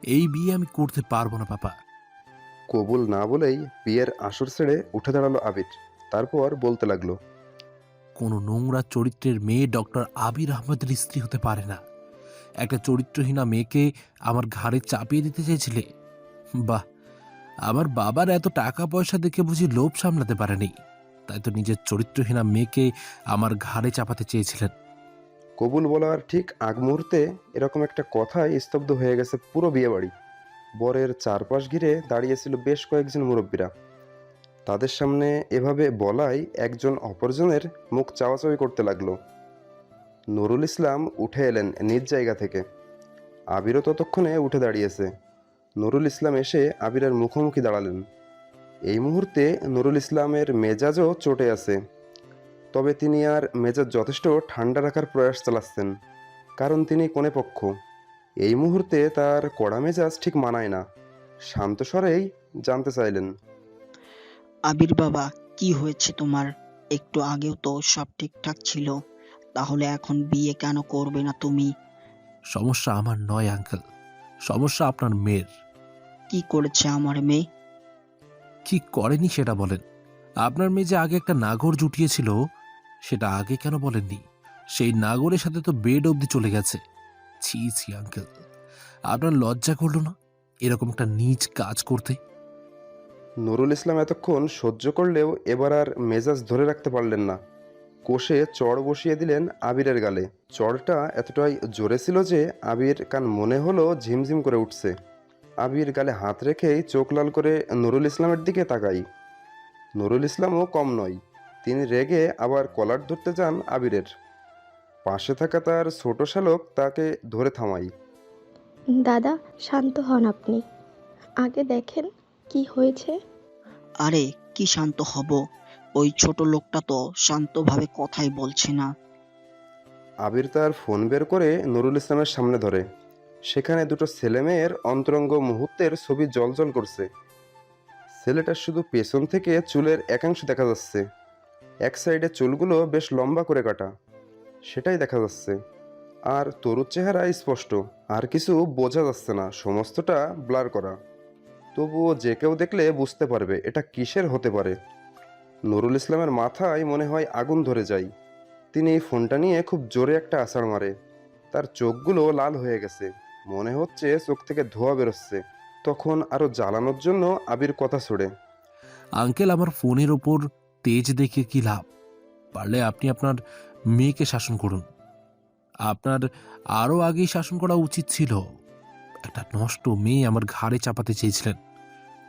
এই বিয়ে আমি করতে পারবো না পাপা। কবুল না বলেই বিয়ের আসর ছেড়ে উঠে দাঁড়ালো আবির। তারপর বলতে লাগলো, কোনো নোংরা চরিত্রের মেয়ে ডক্টর আবির আহমেদের স্ত্রী হতে পারে না। একটা চরিত্রহীনা মেয়েকে আমার ঘাড়ে চাপিয়ে দিতে চেয়েছিলে? বাহ! আমার বাবার এত টাকা পয়সা দেখে বুঝি লোভ সামলাতে পারেনি, তাই তো নিজের চরিত্রহীনা মেয়েকে আমার ঘাড়ে চাপাতে চেয়েছিলেন। কবুল বলার ঠিক আগ মুহূর্তে এরকম একটা কথায় স্তব্ধ হয়ে গেছে পুরো বিয়ে বাড়ি। বরের চারপাশ ঘিরে দাঁড়িয়েছিল বেশ কয়েকজন মুরব্বীরা। তাদের সামনে এভাবে বলায় একজন অপরজনের মুখ চাওয়াচাওয়ি করতে লাগলো। নুরুল ইসলাম উঠে এলেন নিজ জায়গা থেকে। আবিরও ততক্ষণে উঠে দাঁড়িয়েছে। নুরুল ইসলাম এসে আবিরের মুখোমুখি দাঁড়ালেন। এই মুহূর্তে নুরুল ইসলামের মেজাজও চটে আছে। তবে তিনি আর মেজাজ যথেষ্ট ঠান্ডা রাখার প্রয়াস চালাচ্ছেন, কারণ তিনি কনে পক্ষ। এই মুহূর্তে তার কড়া মেজাজ ঠিক মানায় না। শান্ত স্বরেই জানতে চাইলেন, আবির বাবা, কি হয়েছে তোমার? একটু আগেও তো সব ঠিকঠাক ছিল, তাহলে এখন বিয়ে কেন করবে না তুমি? সমস্যা আমার নয় আঙ্কেল, সমস্যা আপনার মেয়ের। কি করেছে আমার মেয়ে? কি করেনি সেটা বলেন। আপনার মেয়ে যে আগে একটা নাগর জুটিয়েছিল, সেটা আগে কেন বলেননি? সেই নাগরের সাথে তো বেড অবধি চলে গেছে। ছি ছি আঙ্কেল, আপনার লজ্জা করলো না এরকম একটা নীচ কাজ করতে? নুরুল ইসলাম এতক্ষণ সহ্য করলেও এবার আর মেজাজ ধরে রাখতে পারলেন না। কষে চড় বসিয়ে দিলেন আবিরের গালে। চড়টা এতটাই জোরে ছিল যে আবির কান মনে হলো ঝিমঝিম করে উঠছে। আবির গালে হাত রেখেই চোখ লাল করে নুরুল ইসলামের দিকে তাকাই। নুরুল ইসলামও কম নয়। তিনি রেগে আবার কলার ধরতে যান আবিরের। পাশে থাকা তার ছোট শ্যালক তাকে ধরে থামাই। দাদা, শান্ত হন আপনি। আগে দেখেন কি হয়েছে। আরে, কি শান্ত হব? ওই ছোট লোকটা তো শান্তভাবে কথাই বলছে না। আবির তার ফোন বের করে নুরুল ইসলামের সামনে ধরে। সেখানে দুটো ছেলেমেয়ের অন্তরঙ্গ মুহূর্তের ছবি জ্বলজ্বল করছে। ছেলেটার শুধু পেছন থেকে চুলের একাংশ দেখা যাচ্ছে। এক সাইডে চুলগুলো বেশ লম্বা করে কাটা, সেটাই দেখা যাচ্ছে। আর তরুর চেহারা স্পষ্ট, আর কিছু বোঝা যাচ্ছে না, সমস্তটা ব্লার করা। তবুও যে কেউ দেখলে বুঝতে পারবে এটা কিসের হতে পারে। নুরুল ইসলামের মাথায় মনে হয় আগুন ধরে যায়। তিনি ফোনটা নিয়ে খুব জোরে একটা আছাড় মারে। তার চোখগুলো লাল হয়ে গেছে, মনে হচ্ছে চোখ থেকে ধোঁয়া বেরোচ্ছে। তখন আরো জ্বালানোর জন্য আবির কথা ছড়ে, আঙ্কেল, আমার ফোনের ওপর তেজ দেখে কি লাভ? পারলে আপনি আপনার মেয়েকে শাসন করুন। আপনার আরো আগেই শাসন করা উচিত ছিল। একটা নষ্ট মেয়ে আমার ঘাড়ে চাপাতে চেয়েছিলেন।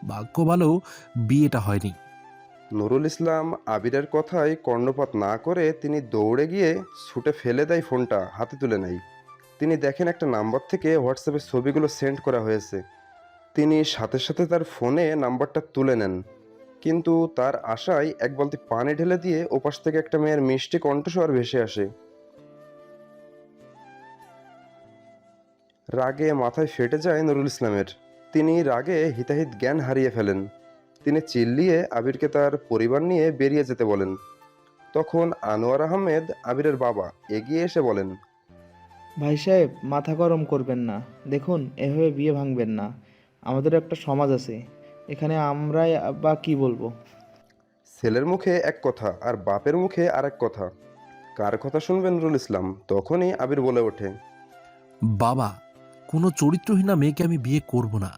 ভাগ্য ভালো বিয়েটা হয়নি। নুরুল ইসলাম আবিরের কথায় কর্ণপাত না করে তিনি দৌড়ে গিয়ে ছুটে ফেলে দেয় ফোনটা, হাতে তুলে নেয়। তিনি দেখেন একটা নাম্বার থেকে হোয়াটসঅ্যাপে ছবিগুলো সেন্ড করা হয়েছে। তিনি সাথে সাথে তার ফোনে নাম্বারটা তুলে নেন। কিন্তু তার আশায় এক বালতি পানি ঢেলে দিয়ে ওপাশ থেকে একটা মেয়ের মিষ্টি কণ্ঠস্বর ভেসে আসে। রাগে মাথায় ফেটে যায় নুরুল ইসলামের। তিনি রাগে হিতাহিত জ্ঞান হারিয়ে ফেলেন। তিনি চিল্লিয়ে আবিরকে তার পরিবার নিয়ে বেরিয়ে যেতে বলেন। তখন আনোয়ার আহমেদ, আবিরের বাবা, এগিয়ে এসে বলেন, ভাই সাহেব, মাথা গরম করবেন না। দেখুন, এভাবে বিয়ে ভাঙবেন না। আমাদের একটা সমাজ আছে, এখানে আমরাই বা কি বলবো? ছেলের মুখে এক কথা আর বাপের মুখে আরেক কথা। কার কথা শুনবেন নুরুল ইসলাম? তখনই আবির বলে ওঠে, বাবা, কোনো চরিত্রহীনা মেয়েকে আমি বিয়ে করব না।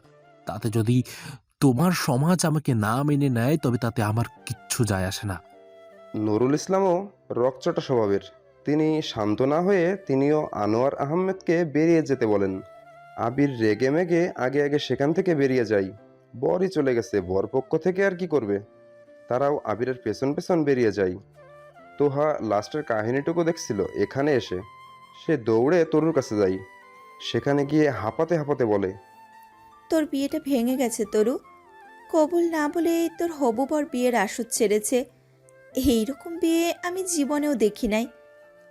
তাতে যদি তোমার সমাজ আমাকে না মেনে নেয় তবে তাতে আমার কিচ্ছু যায় আসে না। নুরুল ইসলামও রকচটা স্বভাবের। তিনি শান্ত না হয়ে তিনিও আনোয়ার আহমেদকে বেরিয়ে যেতে বলেন। আবির রেগে মেগে আগে আগে সেখান থেকে বেরিয়ে যায়। বরই চলে গেছে, বরপক্ষ থেকে আর কি করবে। তারাও আবিরের পেছন পেছন বেরিয়ে যায়। তোহা লাস্টের কাহিনীটুকু দেখছিল এখানে এসে। সে দৌড়ে তরুর কাছে যায়। সেখানে গিয়ে হাঁপাতে হাঁপাতে বলে, তোর বিয়েটা ভেঙে গেছে তরু। কবুল না বলে তোর হবু বর বিয়ের আসর ছেড়েছে। এইরকম বিয়ে আমি জীবনেও দেখি নাই।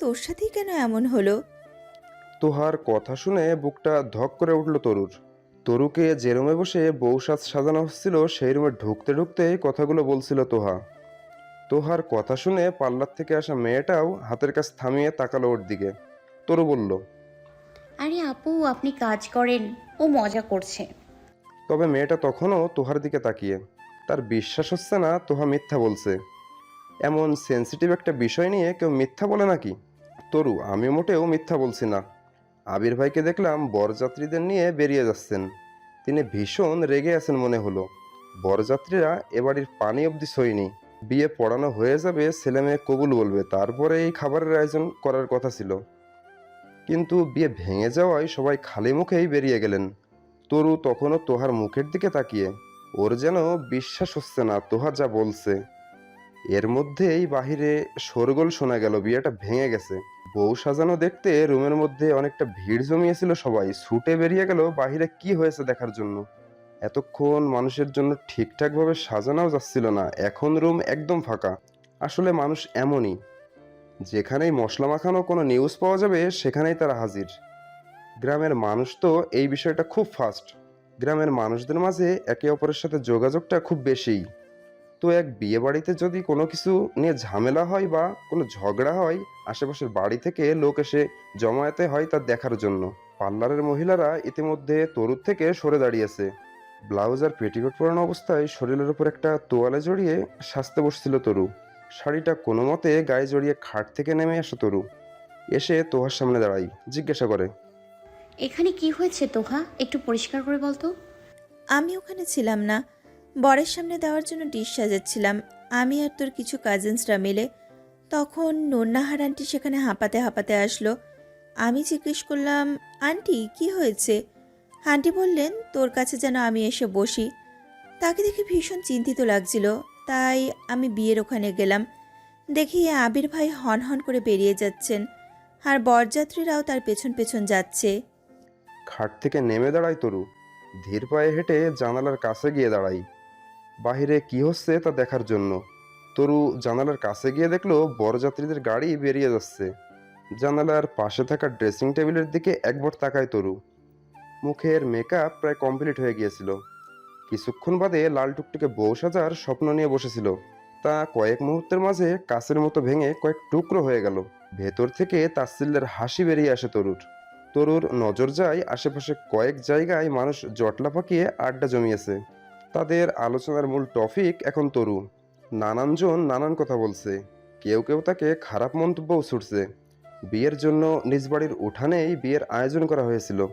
তোর সাথেই কেন এমন হলো? তোহার কথা শুনে বুকটা ধক করে উঠল তরুর। তরুকে যে রুমে বসে বউ সাজ সাজানো হচ্ছিল সেই রুমে ঢুকতে ঢুকতে কথাগুলো বলছিল তোহা। তোহার কথা শুনে পার্লার থেকে আসা মেয়েটাও হাতের কাছ থামিয়ে তাকালো ওর দিকে। তরু বলল, আরে আপু, আপনি কাজ করেন, ও মজা করছে। তবে মেয়েটা তখনও তোহার দিকে তাকিয়ে। তার বিশ্বাস হচ্ছে না তোহা মিথ্যা বলছে। এমন সেনসিটিভ একটা বিষয় নিয়ে কেউ মিথ্যা বলে নাকি? তরু, আমি মোটেও মিথ্যা বলছি না। আবির ভাইকে দেখলাম বরযাত্রীদের নিয়ে বেরিয়ে যাচ্ছেন। তিনি ভীষণ রেগে আছেন মনে হলো। বরযাত্রীরা এ বাড়ির পানি অবধি সইনি। বিয়ে পড়ানো হয়ে যাবে, ছেলে মেয়ে কবুল বলবে, তারপরে এই খাবারের আয়োজন করার কথা ছিল। কিন্তু বিয়ে ভেঙে যাওয়ায় সবাই খালি মুখেই বেরিয়ে গেলেন। তরু তখনও তোহার মুখের দিকে তাকিয়ে। ওর যেন বিশ্বাস হচ্ছে না তোহা যা বলছে। এর মধ্যেই বাহিরে শোরগোল শোনা গেল, বিয়েটা ভেঙে গেছে। বউ সাজানো দেখতে রুমের মধ্যে অনেকটা ভিড় জমিয়েছিল, সবাই ছুটে বেরিয়ে গেল বাহিরে কি হয়েছে দেখার জন্য। এতক্ষণ মানুষের জন্য ঠিকঠাকভাবে সাজানোও যাচ্ছিল না, এখন রুম একদম ফাঁকা। আসলে মানুষ এমনই, যেখানেই মশলা মাখানো কোনো নিউজ পাওয়া যাবে সেখানেই তারা হাজির। গ্রামের মানুষ তো এই বিষয়টা খুব ফাস্ট। গ্রামের মানুষদের মাঝে একে অপরের সাথে যোগাযোগটা খুব বেশিই। তো এক বিয়ে বাড়িতে যদি কোনো কিছু নিয়ে ঝামেলা হয় বা কোনো ঝগড়া হয়, আশেপাশের বাড়ি থেকে লোক এসে জমায়েতে হয় তা দেখার জন্য। পার্লারের মহিলারা ইতিমধ্যে তরুর থেকে সরে দাঁড়িয়েছে। ব্লাউজ আর পেটিকোট পরানো অবস্থায় শরীরের উপর একটা তোয়ালে জড়িয়ে সাজতে বসছিল তরু। শাড়িটা কোনো মতে গায়ে জড়িয়ে খাট থেকে নেমে আসে তরু। এসে তোহার সামনে দাঁড়াই, জিজ্ঞাসা করে, এখানে কি হয়েছে তোহা, একটু পরিষ্কার করে বলতো। আমি ওখানে ছিলাম না, বরের সামনে দেওয়ার জন্য ডিশ সাজাচ্ছিলাম আমি আর তোর কিছু কাজিনসরা মিলে। তখন নন্নাহার আন্টি সেখানে হাঁপাতে হাঁপাতে আসলো। আমি জিজ্ঞেস করলাম, আন্টি কি হয়েছে? আন্টি বললেন তোর কাছে যেন আমি এসে বসি। তাকে দেখে ভীষণ চিন্তিত লাগছিল, তাই আমি বিয়ের ওখানে গেলাম। দেখি আবির ভাই হন হন করে বেরিয়ে যাচ্ছেন, আর বরযাত্রীরাও তার পেছন পেছন যাচ্ছে। খাট থেকে নেমে দাঁড়ায় তরু। ধীর পায়ে হেঁটে জানালার কাছে গিয়ে দাঁড়াই, বাহিরে কি হচ্ছে তা দেখার জন্য। তরু জানালার কাছে গিয়ে দেখলো বরযাত্রীদের গাড়ি বেরিয়ে যাচ্ছে। জানালার পাশে থাকা ড্রেসিং টেবিলের দিকে একবার তাকায় তরু। মুখের মেকআপ প্রায় কমপ্লিট হয়ে গিয়েছিল। কিছুক্ষণ বাদে লাল টুকটুকে বউ সাজার স্বপ্ন নিয়ে বসেছিল, তা কয়েক মুহূর্তের মাঝে কাছের মতো ভেঙে কয়েক টুকরো হয়ে গেল। ভেতর থেকে তাচ্ছিল্যের হাসি বেরিয়ে আসে তরুর। তরুর নজর যায় আশেপাশে কয়েক জায়গায় মানুষ জটলা পাকিয়ে আড্ডা জমিয়েছে। তাদের আলোচনার মূল টপিক এখন তরু। নানানজন নানান কথা বলছে, কেউ কেউ তাকে খারাপ মন্তব্যও ছুটছে। বিয়ের জন্য নিজ বাড়ির উঠানেই বিয়ের আয়োজন করা হয়েছিল।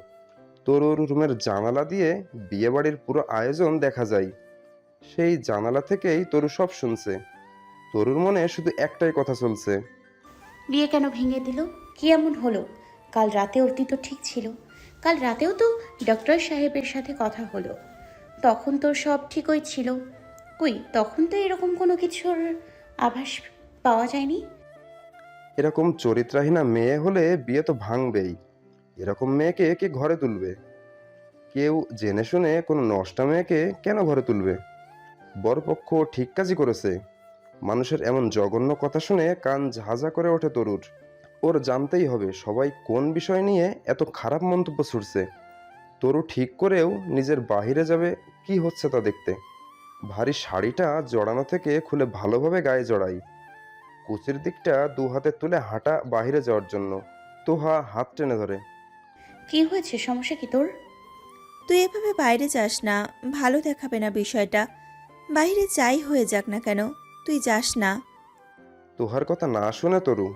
তরুর রুমের জানালা দিয়ে বিয়ে বাড়ির পুরো আয়োজন দেখা যায়। সেই জানালা থেকেই তরু সব শুনছে। তরুর মনে শুধু একটাই কথা চলছে, বিয়ে কেন ভেঙে দিল? কি এমন হলো? কাল রাতে অবধি তো ঠিক ছিল। কাল রাতেও তো ডক্টর সাহেবের সাথে কথা হলো, তখন তো সব ঠিকই ছিল। কই, তখন তো এরকম কোনো কিছুর আভাস পাওয়া যায়নি। এরকম চরিত্রহীনা মেয়ে হলে বিয়ে তো ভাঙবেই। এরকম মেয়েকে কে ঘরে তুলবে? কেউ জেনে শুনে কোনো নষ্টা মেয়েকে কেন ঘরে তুলবে? বরপক্ষ ঠিক কাজই করেছে। মানুষের এমন জঘন্য কথা শুনে কান ঝাঁঝা করে ওঠে তরুর। ওর জানতেই হবে সবাই কোন বিষয় নিয়ে এত খারাপ মন্তব্য ছুড়ছে। তরু ঠিক করেও নিজের বাহিরে যাবে কি হচ্ছে তা দেখতে। ভারী শাড়িটা জড়ানো থেকে খুলে ভালোভাবে গায়ে জড়াই। কুচির দিকটা দু হাতে তুলে হাঁটা বাহিরে যাওয়ার জন্য। তোহা হাত টেনে ধরে, কি হয়েছে, সমস্যা কি তোর? তুই এভাবে বাইরে যাস না, ভালো দেখাবে না বিষয়টা। বাইরে যাই হয়ে যাক না কেন, তুই যাস না। তোহার কথা না শুনে তরু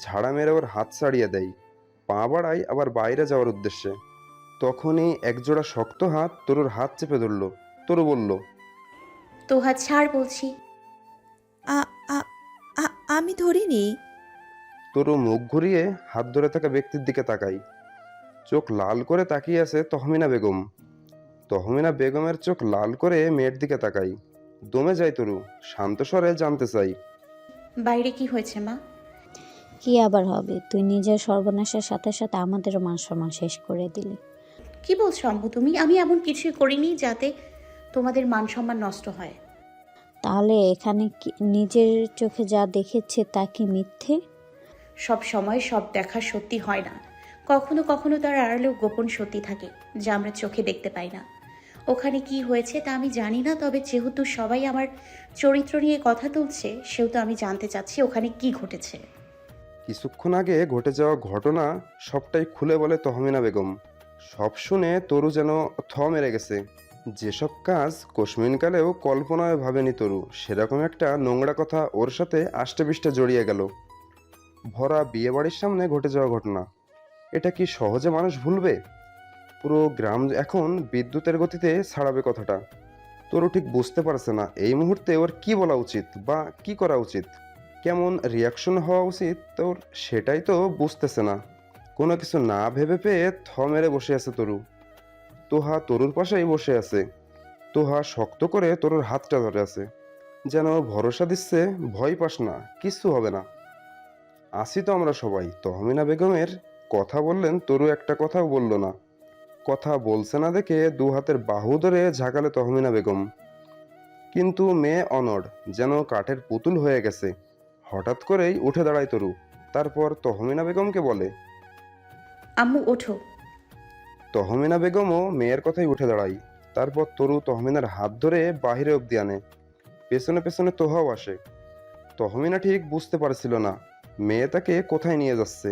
ঝাড়া মেরে ওর হাত ছাড়িয়ে দেয়। পা বাড়ায় আবার বাইরে যাওয়ার উদ্দেশ্যে। তখনই একজোড়া শক্ত হাত তরুর হাত চেপে ধরল। তরু বলল, তো হাত ছাড় বলছি। আ- আ- আমি ধরিনি। তরু মুখ ঘুরিয়ে হাত ধরে থাকা ব্যক্তির দিকে তাকাই। চোখ লাল করে তাকিয়ে আছে তহমিনা বেগম। তহমিনা বেগমের চোখ লাল করে মেয়ের দিকে তাকাই। দমে যায় তরু, শান্ত স্বরে জানতে চাই, বাইরে কি হয়েছে মা? কি আবার হবে? তুই নিজের সর্বনাশের সাথে সাথে আমাদেরও মান সম্মান শেষ করে দিলি। কি বলছো আম্মু তুমি? আমি এমন কিছুই করিনি যাতে তোমাদের মান সম্মান নষ্ট হয়। তাহলে এখানে কি নিজের চোখে যা দেখেছে তা কি মিথ্যে? সব সময় সব দেখা সত্যি হয় না, কখনো কখনো তার আড়ালেও গোপন সত্যি থাকে যা আমরা চোখে দেখতে পাই না। ওখানে কি হয়েছে তা আমি জানি না, তবে যেহেতু সবাই আমার চরিত্র নিয়ে কথা তুলছে সেহেতু আমি জানতে চাচ্ছি ওখানে কি ঘটেছে। কিছুক্ষণ আগে ঘটে যাওয়া ঘটনা সবটাই খুলে বলে তহমিনা বেগম। সব শুনে তরু যেন থ মেরে গেছে। যেসব কাজ কোশমিনকালেও কল্পনায় ভাবেনি তরু, সেরকম একটা নোংরা কথা ওর সাথে আষ্টেপৃষ্টে জড়িয়ে গেল। ভরা বিয়েবাড়ির সামনে ঘটে যাওয়া ঘটনা, এটা কি সহজে মানুষ ভুলবে? পুরো গ্রাম এখন বিদ্যুতের গতিতে ছাড়াবে কথাটা। তরু ঠিক বুঝতে পারছে না এই মুহূর্তে ওর কি বলা উচিত বা কি করা উচিত, কেমন রিয়াকশন হওয়া উচিত তোর, সেটাই তো বুঝতেছে না। কোনো কিছু না ভেবে পেয়ে থ মেরে বসে আছে তরু। তোহা তরুর পাশেই বসে আছে। তোহা শক্ত করে তরুর হাতটা ধরে আছে, যেন ভরসা দিচ্ছে ভয় পাস না, কিচ্ছু হবে না, আসি তো আমরা সবাই। তহমিনা বেগমের কথা বললেন, তরু একটা কথাও বলল না। কথা বলছে না দেখে দু হাতের বাহু ধরে ঝাঁকালে তহমিনা বেগম। কিন্তু মেয়ে অনড়, যেন কাঠের পুতুল হয়ে গেছে। হঠাৎ করেই উঠে দাঁড়ায় তরু, তারপর তহমিনা বেগমকে বলে। আম্মু ওঠো। তহমিনা বেগমও মেয়ের কথাই উঠে দাঁড়ায়। তারপর তরু তহমিনার হাত ধরে বাহিরে অব্দি আনে। পেছনে পেছনে তোহাও আসে। তহমিনা ঠিক বুঝতে পারছিল না মেয়ে তাকে কোথায় নিয়ে যাচ্ছে।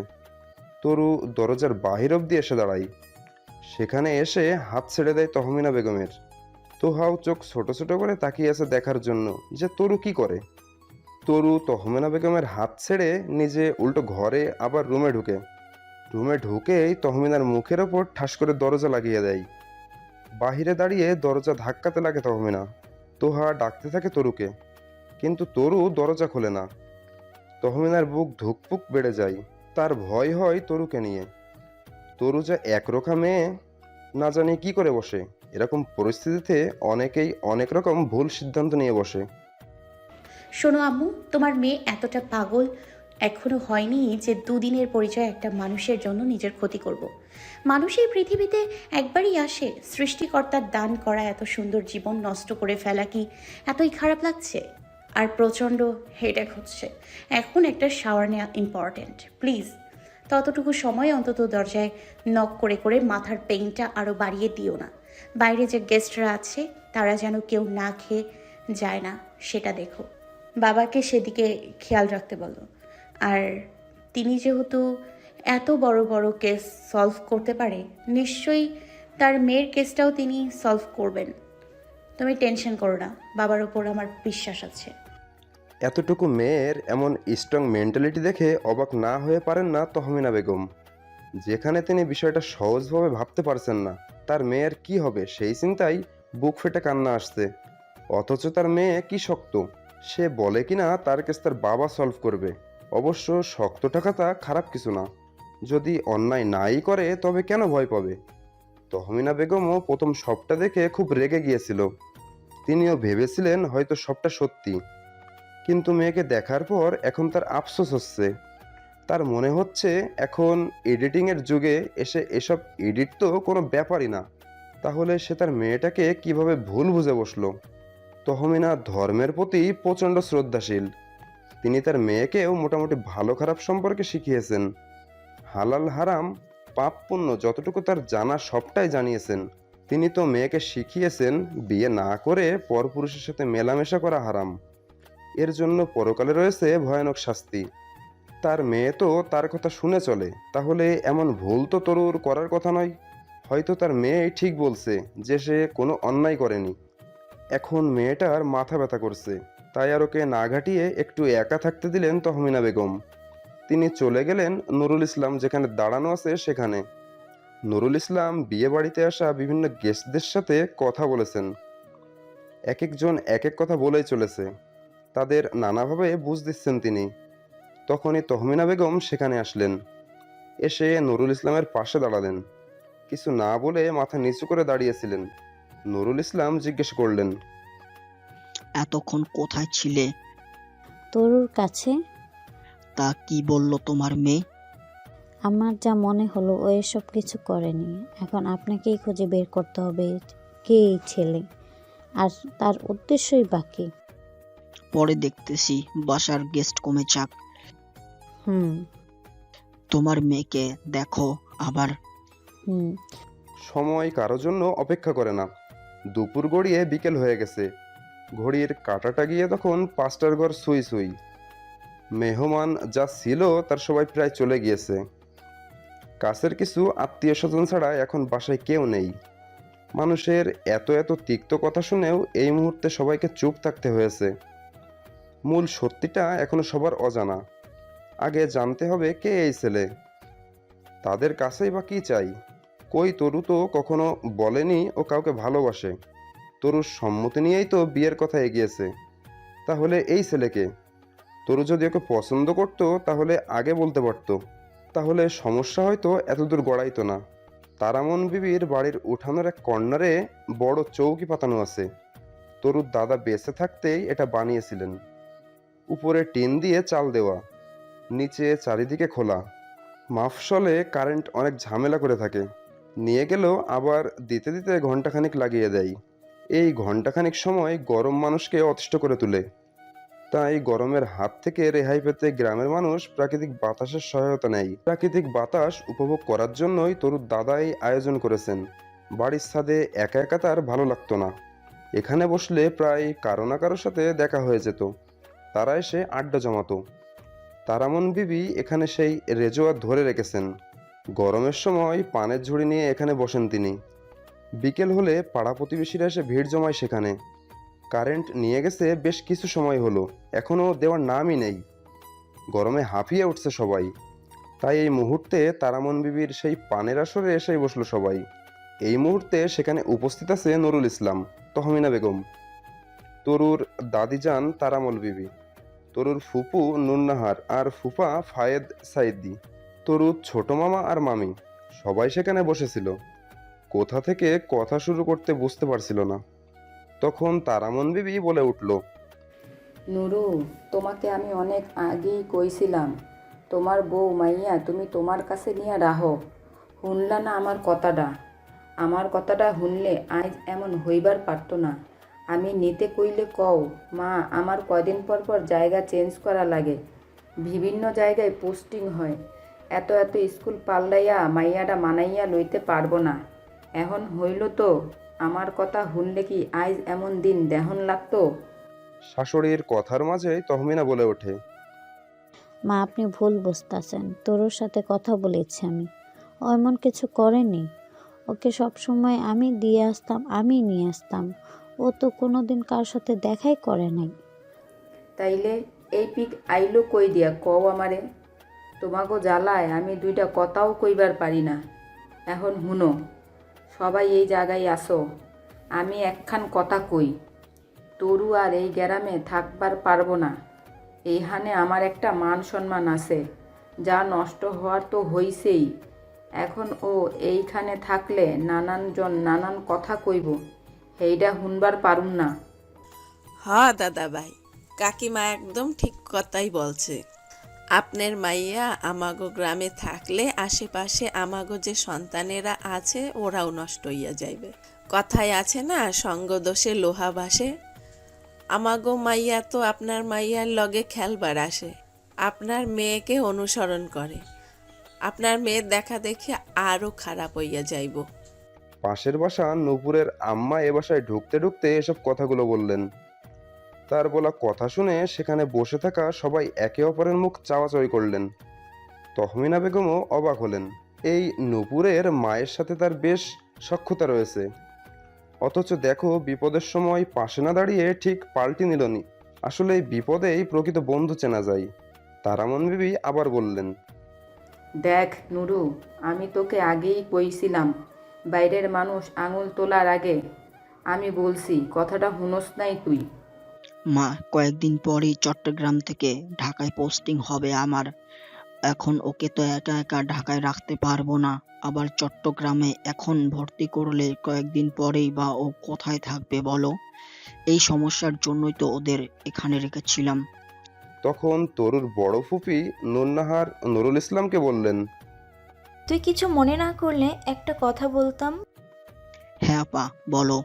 তরু দরজার বাহির অব্দি এসে দাঁড়ায়। সেখানে এসে হাত ছেড়ে দেয় তহমিনা বেগমের। তোহাও চোখ ছোট ছোট করে তাকিয়ে আছে দেখার জন্য যে তরু কি করে। তরু তহমিনা বেগমের হাত ছেড়ে নিজে উল্টো ঘরে আবার রুমে ঢুকে। রুমে ঢুকেই তহমিনার মুখের ওপর ঠাস করে দরজা লাগিয়ে দেয়। বাহিরে দাঁড়িয়ে দরজা ধাক্কাতে লাগে তহমিনা। তোহা ডাকতে থাকে তরুকে, কিন্তু তরু দরজা খোলে না। তহমিনার বুক ধুকপুক বেড়ে যায়। তার ভয় হয় তরুকে নিয়ে। তরু যা একরোখা মেয়ে, না জানি কি করে বসে। এরকম পরিস্থিতিতে অনেকেই অনেক রকম ভুল সিদ্ধান্ত নিয়ে বসে। শোনো আম্মু, তোমার মেয়ে এতটা পাগল এখনো হয়নি যে দুদিনের পরিচয় একটা মানুষের জন্য নিজের ক্ষতি করব। মানুষ এই পৃথিবীতে একবারই আসে, সৃষ্টিকর্তার দান করা এত সুন্দর জীবন নষ্ট করে ফেলা কি এতই খারাপ লাগছে? আর প্রচণ্ড হেডেক হচ্ছে, এখন একটা শাওয়ার নেওয়া ইম্পর্ট্যান্ট। প্লিজ ততটুকু সময় অন্তত দরজায় নক করে করে মাথার পেইনটা আরও বাড়িয়ে দিও না। বাইরে যে গেস্টরা আছে তারা যেন কেউ না খেয়ে যায় না, সেটা দেখো। বাবাকে সেদিকে খেয়াল রাখতে বলো। আর তিনি যেহেতু এত বড় বড় কেস সলভ করতে পারে, নিশ্চয়ই তার মেয়ের কেসটাও তিনি সলভ করবেন। তুমি টেনশন করো না, বাবার ওপর আমার বিশ্বাস আছে। এতটুকু মেয়ের এমন স্ট্রং মেন্টালিটি দেখে অবাক না হয়ে পারেন না তহমিনা বেগম। যেখানে তিনি বিষয়টা সহজভাবে ভাবতে পারছেন না তার মেয়ের কি হবে, সেই চিন্তায় বুক ফেটে কান্না আসছে। অথচ তার মেয়ে কি শক্ত, সে বলে কিনা তার কেস তার বাবা সলভ করবে। অবশ্য শক্ত টাকাটা খারাপ কিছু না, যদি অন্যায় নাই করে তবে কেন ভয় পাবে। তহমিনা বেগমও প্রথম সবটা দেখে খুব রেগে গিয়েছিল। তিনিও ভেবেছিলেন হয়তো সবটা সত্যি, কিন্তু মেয়েকে দেখার পর এখন তার আফসোস হচ্ছে। তার মনে হচ্ছে এখন এডিটিংয়ের যুগে এসে এসব এডিট তো কোনো ব্যাপারই না, তাহলে সে তার মেয়েটাকে কিভাবে ভুল বুঝে বসলো। তহমিনা ধর্মের প্রতি প্রচণ্ড শ্রদ্ধাশীল। তিনি তার মেয়েকেও মোটামুটি ভালো খারাপ সম্পর্কে শিখিয়েছেন। হালাল হারাম পাপ পুণ্য যতটুকু তার জানা সবটাই জানিয়েছেন। তিনি তো মেয়েকে শিখিয়েছেন বিয়ে না করে পরপুরুষের সাথে মেলামেশা করা হারাম, এর জন্য পরকালে রয়েছে ভয়ানক শাস্তি। তার মেয়ে তো তার কথা শুনে চলে, তাহলে এমন ভুল তো তরুর করার কথা নয়। হয়তো তার মেয়ে ঠিক বলছে যে সে কোনো অন্যায় করেনি। এখন মেয়েটার মাথা ব্যথা করছে, তাই আর ওকে না ঘাটিয়ে একটু একা থাকতে দিলেন তহমিনা বেগম। তিনি চলে গেলেন নুরুল ইসলাম যেখানে দাঁড়ানো আছে সেখানে। নুরুল ইসলাম বিয়ে বাড়িতে আসা বিভিন্ন গেস্টদের সাথে কথা বলেছেন। এক একজন এক এক কথা বলেই চলেছে, তাদের নানাভাবে বুঝ দিচ্ছেন তিনি। তখনই তহমিনা বেগম সেখানে আসলেন। এসে নুরুল ইসলামের পাশে দাঁড়ালেন। কিছু না বলে মাথা নিচু করে দাঁড়িয়েছিলেন। নুরুল ইসলাম জিজ্ঞেস করলেন, এতক্ষণ কোথায় ছিলে? তরুর কাছে। তা কি বলল তোমার মেয়ে? আমার যা মনে হলো ও এসব কিছু করেনি। এখন আপনাকেই খুঁজে বের করতে হবে কে এই ছেলে, আর তার উদ্দেশ্যই বাকি। পরে দেখতেছি, বাসার গেস্ট কমে যাক। হুম তোমার মেয়েকে দেখো আবার। হুম সময় কারো জন্য অপেক্ষা করে না। দুপুর গড়িয়ে বিকেল হয়ে গেছে। ঘড়ির কাঁটাটা গিয়ে তখন 5টার ঘর সুই সুই। মেহমান যা ছিল তার সবাই প্রায় চলে গিয়েছে। কাছের কিছু আত্মীয় স্বজন ছাড়া এখন বাসায় কেউ নেই। মানুষের এত এত তিক্ত কথা শুনেও এই মুহূর্তে সবাইকে চুপ থাকতে হয়েছে। মূল সত্যিটা এখনো সবার অজানা। আগে জানতে হবে কে এই ছেলে, তাদের কাছেই বা কি চাই। কই তরু তো কখনো বলেনি ও কাউকে ভালোবাসে। তরুর সম্মতি নিয়েই তো বিয়ের কথা এগিয়েছে। তাহলে এই ছেলেকে, তরু যদি ওকে পছন্দ করতো তাহলে আগে বলতে পারতো, তাহলে সমস্যা হয়তো এতদূর গড়াইতো না। তারামন বিবির বাড়ির উঠানোর এক কর্নারে বড় চৌকি পাতানো আছে। তরুর দাদা বেঁচে থাকতেই এটা বানিয়েছিলেন। উপরে টিন দিয়ে চাল দেওয়া, নিচে চারিদিকে খোলা। মাফসলে কারেন্ট অনেক ঝামেলা করে থাকে, নিয়ে গেলেও আবার দিতে দিতে ঘন্টাখানিক লাগিয়ে দেয়। এই ঘন্টাখানিক সময় গরম মানুষকে অতিষ্ঠ করে তোলে। তাই গরমের হাত থেকে রেহাই পেতে গ্রামের মানুষ প্রাকৃতিক বাতাসের সহায়তা নেয়। প্রাকৃতিক বাতাস উপভোগ করার জন্যই তরুর দাদাই আয়োজন করেছেন। বাড়ির ছাদে একা একা তার ভালো লাগতো না। এখানে বসলে প্রায় কারো না কারোর সাথে দেখা হয়ে যেত। তারা এসে আড্ডা জমাতো। তারামন বিবি এখানে সেই রেজোয়ার ধরে রেখেছেন। গরমের সময় পানের ঝুড়ি নিয়ে এখানে বসেন তিনি। বিকেল হলে পাড়া প্রতিবেশীরা এসে ভিড় জমায় সেখানে। কারেন্ট নিয়ে গেছে বেশ কিছু সময় হলো, এখনও দেওয়ার নামই নেই। গরমে হাঁপিয়ে উঠছে সবাই। তাই এই মুহূর্তে তারামন বিবির সেই পানের আসরে এসেই বসলো সবাই। এই মুহূর্তে সেখানে উপস্থিত আছে নুরুল ইসলাম, তহমিনা বেগম, তরুর দাদিজান তারামল বিবি, তরুর ফুপু নুন্নাহার আর ফুফা ফায়েদ সাইদি, তরুর ছোট মামা আর মামি। সবাই সেখানে বসেছিল। কোথা থেকে কথা শুরু করতে বুঝতে পারছিল না। তখন তারামন বিবি বলে উঠল, নুরু, তোমাকে আমি অনেক আগেই কইছিলাম তোমার বউ মাইয়া তুমি তোমার কাছে নিয়ে রাহো। শুনলা না আমার কথাটা শুনলে আজ এমন হইবার পারতো না। আমি নিতে কইলে কও মা, আমার কয়দিন পর পর জায়গা চেঞ্জ করা লাগে, বিভিন্ন জায়গায় পোস্টিং হয়। এত এত স্কুল পাল্লাইয়া মাইয়াটা মানাইয়া লইতে পারবো না। এখন হইল তো আমার কথা শুনলে কি আজ এমন দিন দেহন লাগতো? শাশুড়ির কথার মাঝেই তহমিনা বলে ওঠে, মা, আপনি ভুল বুঝতেছেন। তোর সাথে কথা বলেছি আমি, ও এমন কিছু করেনি। ওকে সবসময় আমি দিয়ে আসতাম, আমি নিয়ে আসতাম। ও তো কোনোদিন কার সাথে দেখাই করে নাই। তাইলে এই পিক আইলো কই দিয়া কও আমারে। তোমাকে জ্বালায় আমি দুইটা কথাও কইবার পারি না। এখন হুনো, সবাই এই জায়গায় আসো, আমি একখান কথা কই। তরু আর এই গ্রামে থাকবার পারবো না। এইখানে আমার একটা মান সম্মান আছে, যা নষ্ট হওয়ার তো হইছেই। এখন ও এইখানে থাকলে নানানজন নানান কথা কইব, সেইটা শুনবার পারুম না। হ্যাঁ দাদা ভাই, কাকিমা একদম ঠিক কথাই বলছে। আপনার মাইয়া আমাগো গ্রামে থাকলে আশেপাশে আমাগো যে সন্তানেরা আছে ওরাও নষ্ট হইয়া যাইবে। কথায় আছে না, সঙ্গদোষে লোহা ভাসে। আমাগো মাইয়া তো আপনার মাইয়ার লগে খেলবার আসে, আপনার মেয়েকে অনুসরণ করে। আপনার মেয়ের দেখা দেখে আরও খারাপ হইয়া যাইব। পাশের বাসা নূপুরের আম্মা এ বাসায় ঢুকতে ঢুকতে এসব কথাগুলো বললেন। তার বলা কথা শুনে সেখানে বসে থাকা সবাই একে অপরের মুখ চাওয়াচাওয়ি করলেন। তহমিনা বেগমও অবাক হলেন। এই নূপুরের মায়ের সাথে তার বেশ সখ্যতা রয়েছে, অথচ দেখো বিপদের সময় পাশে না দাঁড়িয়ে ঠিক পাল্টি নিলনি। আসলে এই বিপদেই প্রকৃত বন্ধু চেনা যায়। তারামন বিবি আবার বললেন, দেখ নুরু, আমি তোকে আগেই কইছিলাম বাইরের মানুষ আঙুল তোলার আগে আমি বলছি, কথাটা হুনস নাই তুই? মা, কয়েকদিন পরেই চট্টগ্রাম থেকে ঢাকায় পোস্টিং হবে আমার। এখন ওকে তো একা একা ঢাকায় রাখতে পারবো না। আবার চট্টগ্রামে এখন ভর্তি করলে কয়েকদিন পরেই বা ও কোথায় থাকবে বলো? এই সমস্যার জন্যই তো ওদের এখানে রেখেছিলাম। তখন তরুর বড় ফুপি নুন্নাহার নুরুল ইসলামকে বললেন, তুই কিছু মনে না করলে একটা কথা বলতাম। হ্যাঁ আপা, বলো।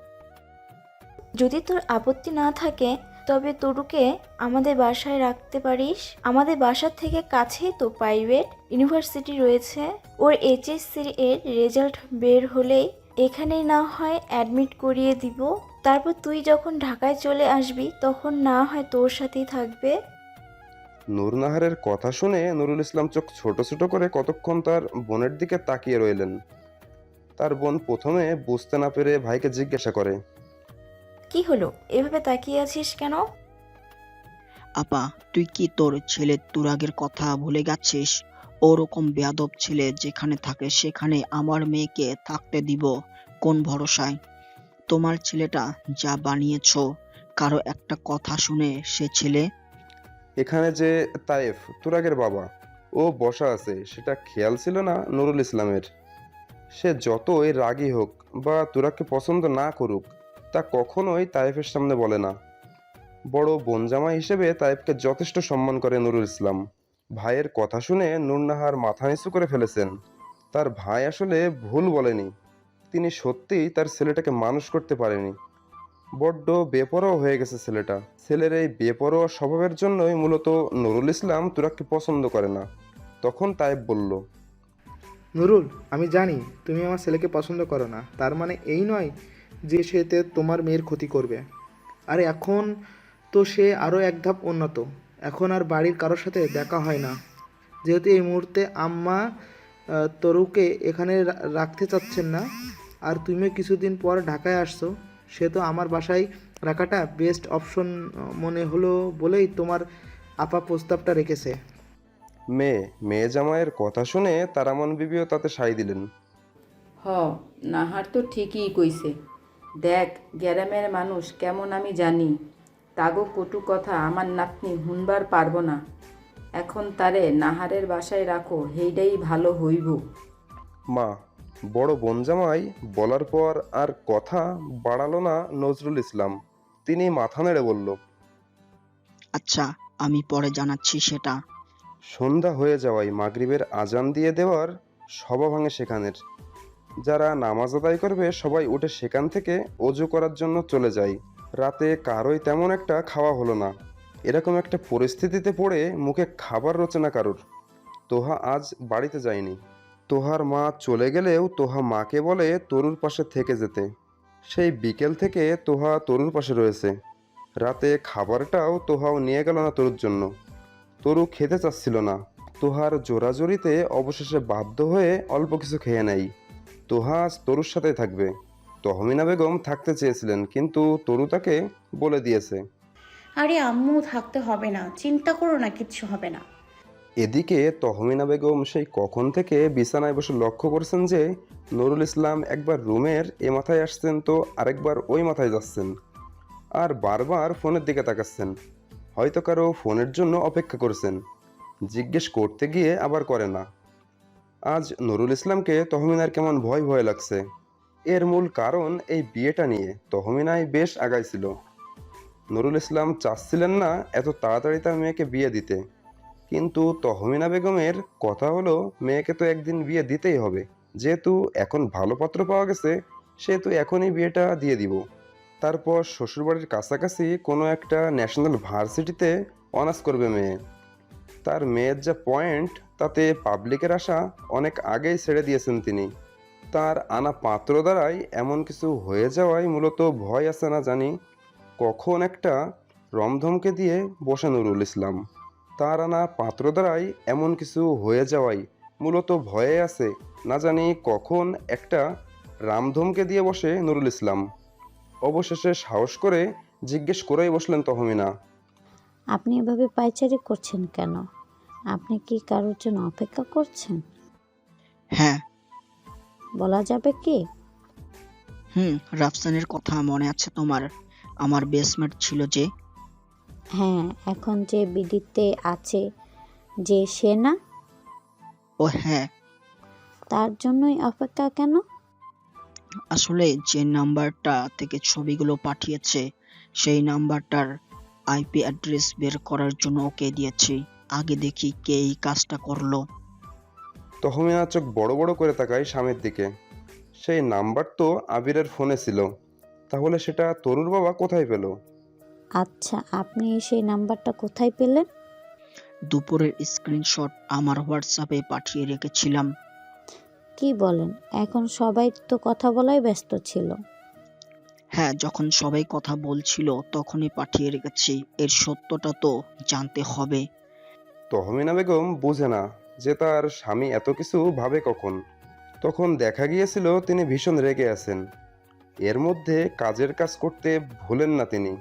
যদি তোর আপত্তি না থাকে তবে তরুকে আমাদের বাসায় রাখতে পারিস। আমাদের বাসার থেকে কাছেই তো প্রাইভেট ইউনিভার্সিটি রয়েছে। ওর এইচএসসি এর রেজাল্ট বের হলেই এখানেই না হয় অ্যাডমিট করিয়ে দিব। তারপর তুই যখন ঢাকায় চলে আসবি তখন না হয় তোর সাথেই থাকবে। নূরনাহারের কথা শুনে নুরুল ইসলাম চোখ ছোট ছোট করে কতক্ষণ তার বোনের দিকে তাকিয়ে রইলেন। তার বোন প্রথমে বুঝতে না পেরে ভাইকে জিজ্ঞাসা করে, কি হলো, এভাবে তাকিয়ে আছিস কেন? আপা, তুই কি তোর ছেলে তুরাগের কথা ভুলে গেছিস? ওরকম বেয়াদব ছেলে যেখানে থাকে সেখানে আমার মেয়েকে থাকতে দিব কোন ভরসায়? তোমার ছেলেটা যা বানিয়েছো, কারো একটা কথা শুনে সে ছেলে। এখানে যে তায়েফ তুরাগের বাবা, ও বসা আছে সেটা খেয়াল ছিল না নুরুল ইসলামের। সে যতই রাগী হোক বা তুরাগকে পছন্দ না করুক, তা কখনোই তায়েফের সামনে বলে না। বড় বোনজামাই হিসেবে তায়েফকে যথেষ্ট সম্মান করে নুরুল ইসলাম। ভাইয়ের কথা শুনে নূরনাহার মাথা নিচু করে ফেলেছেন। তার ভাই আসলে ভুল বলেনি, তিনি সত্যিই তার ছেলেটাকে মানুষ করতে পারেনি। বড্ড বেপরোয়া হয়ে গেছে ছেলেটা। ছেলের এই বেপরোয়া স্বভাবের জন্যই মূলত নুরুল ইসলাম তুরাগকে পছন্দ করে না। তখন তায়েব বলল, নুরুল, আমি জানি তুমি আমার ছেলেকে পছন্দ করো না, তার মানে এই নয় যে সেতে তোমার মেয়ের ক্ষতি করবে। আর এখন তো সে আরও এক ধাপ উন্নত, এখন আর বাড়ির কারোর সাথে দেখা হয় না। যেহেতু এই মুহূর্তে আম্মা তরুকে এখানে রাখতে চাচ্ছেন না, আর তুমিও কিছুদিন পর ঢাকায় আসছো, সে তো আমার বাসায় রাখাটা বেস্ট অপশন মনে হলো বলেই তোমার আপা প্রস্তাবটা রেখেছে। মেয়ে জামাইয়ের কথা শুনে তারামন বিবিও তাতে সাই দিলেন। হ, নাহার তো ঠিকই কইছে। দেখ গ্রামের মানুষ কেমন আমি জানি, তাগো কটু কথা আমার নাতনি হুনবার পারবো না। এখন তারে নাহারের বাসায় রাখো, হেইডাই ভালো হইব। মা, বড় বোনজামাই বলার পর আর কথা বাড়ালো না নজরুল ইসলাম। তিনি মাথা নেড়ে বলল, আচ্ছা, আমি পরে জানাচ্ছি সেটা। সন্ধ্যা হয়ে যাওয়ায় মাগরিবের আজান দিয়ে দেওয়ার সভা ভাঙে সেখানের। যারা নামাজ আদায় করবে সবাই উঠে সেখান থেকে অজু করার জন্য চলে যায়। রাতে কারোই তেমন একটা খাওয়া হলো না। এরকম একটা পরিস্থিতিতে পড়ে মুখে খাবার রোচে না কারোর। তোহা আজ বাড়িতে যায়নি। তোহার মা চলে গেলেও তোহা মাকে বলে তরুর পাশে থেকে যেতে। সেই বিকেল থেকে তোহা তরুর পাশে রয়েছে। রাতে খাবারটাও তোহাও নিয়ে গেল না তরুর জন্য। তরু খেতে চাচ্ছিল না। তোহার জোরাজোরিতে অবশেষে বাধ্য হয়ে অল্প কিছু খেয়ে নেয়। তোহা আজ তরুর সাথেই থাকবে। তহমিনা বেগম থাকতে চেয়েছিলেন, কিন্তু তরু তাকে বলে দিয়েছে। আরে আম্মু থাকতে হবে না, চিন্তা করো না, কিচ্ছু হবে না। এদিকে তহমিনা বেগম সেই কখন থেকে বিছানায় বসে লক্ষ্য করছেন যে নুরুল ইসলাম একবার রুমের এ মাথায় আসছেন তো আরেকবার ওই মাথায় যাচ্ছেন, আর বারবার ফোনের দিকে তাকাচ্ছেন। হয়তো কারো ফোনের জন্য অপেক্ষা করছেন। জিজ্ঞেস করতে গিয়ে আবার করে না। আজ নুরুল ইসলামকে তহমিনার কেমন ভয় ভয় লাগছে। এর মূল কারণ এই বিয়েটা নিয়ে তহমিনায় বেশ আগাইছিল। নুরুল ইসলাম চাচ্ছিলেন না এত তাড়াতাড়ি তার মেয়েকে বিয়ে দিতে, কিন্তু তহমিনা বেগমের কথা হলো মেয়েকে তো একদিন বিয়ে দিতেই হবে। যেহেতু এখন ভালো পাত্র পাওয়া গেছে, সেহেতু এখনই বিয়েটা দিয়ে দিব। তারপর শ্বশুরবাড়ির কাছাকাছি কোনো একটা ন্যাশনাল ভার্সিটিতে অনার্স করবে মেয়ে। তার মেয়ের যা পয়েন্ট, তাতে পাবলিকের আশা অনেক আগেই ছেড়ে দিয়েছেন তিনি। তার আনা পাত্র দ্বারাই এমন কিছু হয়ে যাওয়ায় মূলত ভয় আছে না জানি কখন একটা রমধমকে দিয়ে বসে নুরুল ইসলাম। তার আনা পাত্র দ্বারাই এমন কিছু হয়ে যাওয়ায় মূলত ভয়ে আছে না জানি কখন একটা রামধমকে দিয়ে বসে নুরুল ইসলাম। অবশেষে সাহস করে জিজ্ঞেস করেই বসলেন তহমিনা, আপনি এভাবে পায়চারি করছেন কেন? আপনি কি কারোর জন্য অপেক্ষা করছেন? হ্যাঁ। বলা যাবে কি? রাফসানের কথা মনে আছে তোমার? আমার বেসমেট ছিল যে। হ্যাঁ, এখন যে বিডিতে আছে যে সে না? ও হ্যাঁ। তার জন্যই অপেক্ষা কেন? আসলে যে নাম্বারটা থেকে ছবিগুলো পাঠিয়েছে সেই নাম্বারটার আইপি অ্যাড্রেস বের করার জন্য ওকে দিয়েছি। আগে দেখি কে এই কাজটা করলো। তহমিনা চোখ বড় বড় করে তাকায় স্বামীর দিকে। সেই নাম্বার তো আবিরের ফোনে ছিল, তাহলে সেটা তরুর বাবা কোথায় পেল? আচ্ছা, আপনি সেই নাম্বারটা কোথায় পেলেন? দুপুরের স্ক্রিনশট আমার হোয়াটসঅ্যাপে পাঠিয়ে রেখেছিলাম। কি বলেন? এখন সবাই তো কথা বলাই ব্যস্ত ছিল। হ্যাঁ, যখন সবাই কথা বলছিল তখনই পাঠিয়ে রেখেছি। এর সত্যটা তো জানতে হবে। তহমিনা বেগম বোঝে না যে তার স্বামী এত কিছু ভাবে কখন। তখন দেখা গিয়েছিল তিনি ভীষণ রেগে আছেন। এর মধ্যে কাজের কাজ করতে ভুলেন না তিনি।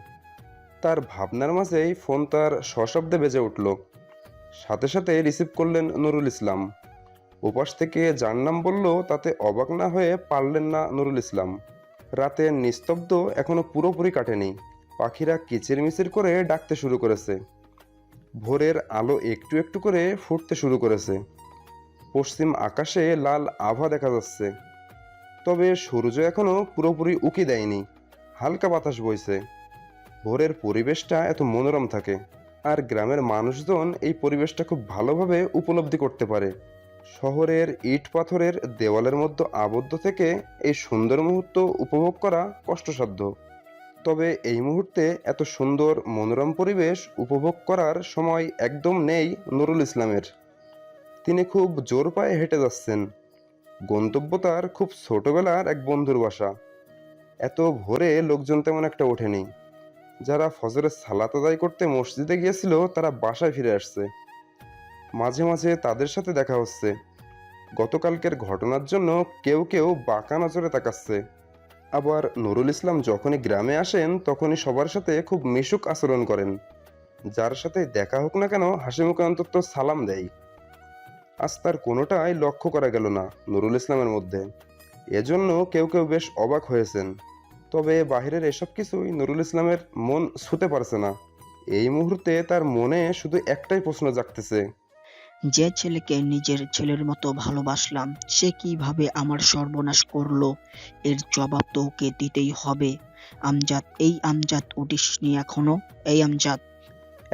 তার ভাবনার মাঝেই ফোন তার সশব্দে বেজে উঠল। সাথে সাথে রিসিভ করলেন নুরুল ইসলাম। ওপাশ থেকে যার নাম বলল তাতে অবাক না হয়ে পারলেন না নুরুল ইসলাম। রাতের নিস্তব্ধ এখনো পুরোপুরি কাটেনি। পাখিরা কিচিরমিচির করে ডাকতে শুরু করেছে। ভোরের আলো একটু একটু করে ফুটতে শুরু করেছে। পশ্চিম আকাশে লাল আভা দেখা যাচ্ছে, তবে সূর্য এখনো পুরোপুরি উকি দেয়নি। হালকা বাতাস বইছে। ভোরের পরিবেশটা এত মনোরম থাকে, আর গ্রামের মানুষজন এই পরিবেশটা খুব ভালোভাবে উপলব্ধি করতে পারে। শহরের ইট পাথরের দেওয়ালের মধ্যে আবদ্ধ থেকে এই সুন্দর মুহূর্ত উপভোগ করা কষ্টসাধ্য। তবে এই মুহূর্তে এত সুন্দর মনোরম পরিবেশ উপভোগ করার সময় একদম নেই নুরুল ইসলামের। তিনি খুব জোর পায়ে হেঁটে যাচ্ছেন। গন্তব্য তার খুব ছোটবেলার এক বন্ধুর বাসা। এত ভোরে লোকজন তেমন একটা ওঠেনি। যারা ফজরের সালাত আদায় করতে মসজিদে গিয়েছিল তারা বাসায় ফিরে আসছে। মাঝে মাঝে তাদের সাথে দেখা হচ্ছে। গতকালকের ঘটনার জন্য কেউ কেউ বাঁকা নজরে তাকাচ্ছে। আবার নুরুল ইসলাম যখনই গ্রামে আসেন তখনই সবার সাথে খুব মিশুক আচরণ করেন। যার সাথে দেখা হোক না কেন হাসি মুখে অন্তত সালাম দেয়। আজ তার কোনোটাই লক্ষ্য করা গেল না নুরুল ইসলামের মধ্যে। এজন্য কেউ কেউ বেশ অবাক হয়েছেন। তবে বাহিরের এসব কিছুই নুরুল ইসলামের মন ছুঁতে পারছে না। এই মুহূর্তে তার মনে শুধু একটাই প্রশ্ন জাগতেছে, যে ছেলেকে নিজের ছেলের মতো ভালোবাসলাম সে কিভাবে আমার সর্বনাশ করলো? এর জবাব তো ওকে দিতেই হবে। আমজাদ, এই আমজাদ, উঠিসনি এখনো? এই আমজাদ!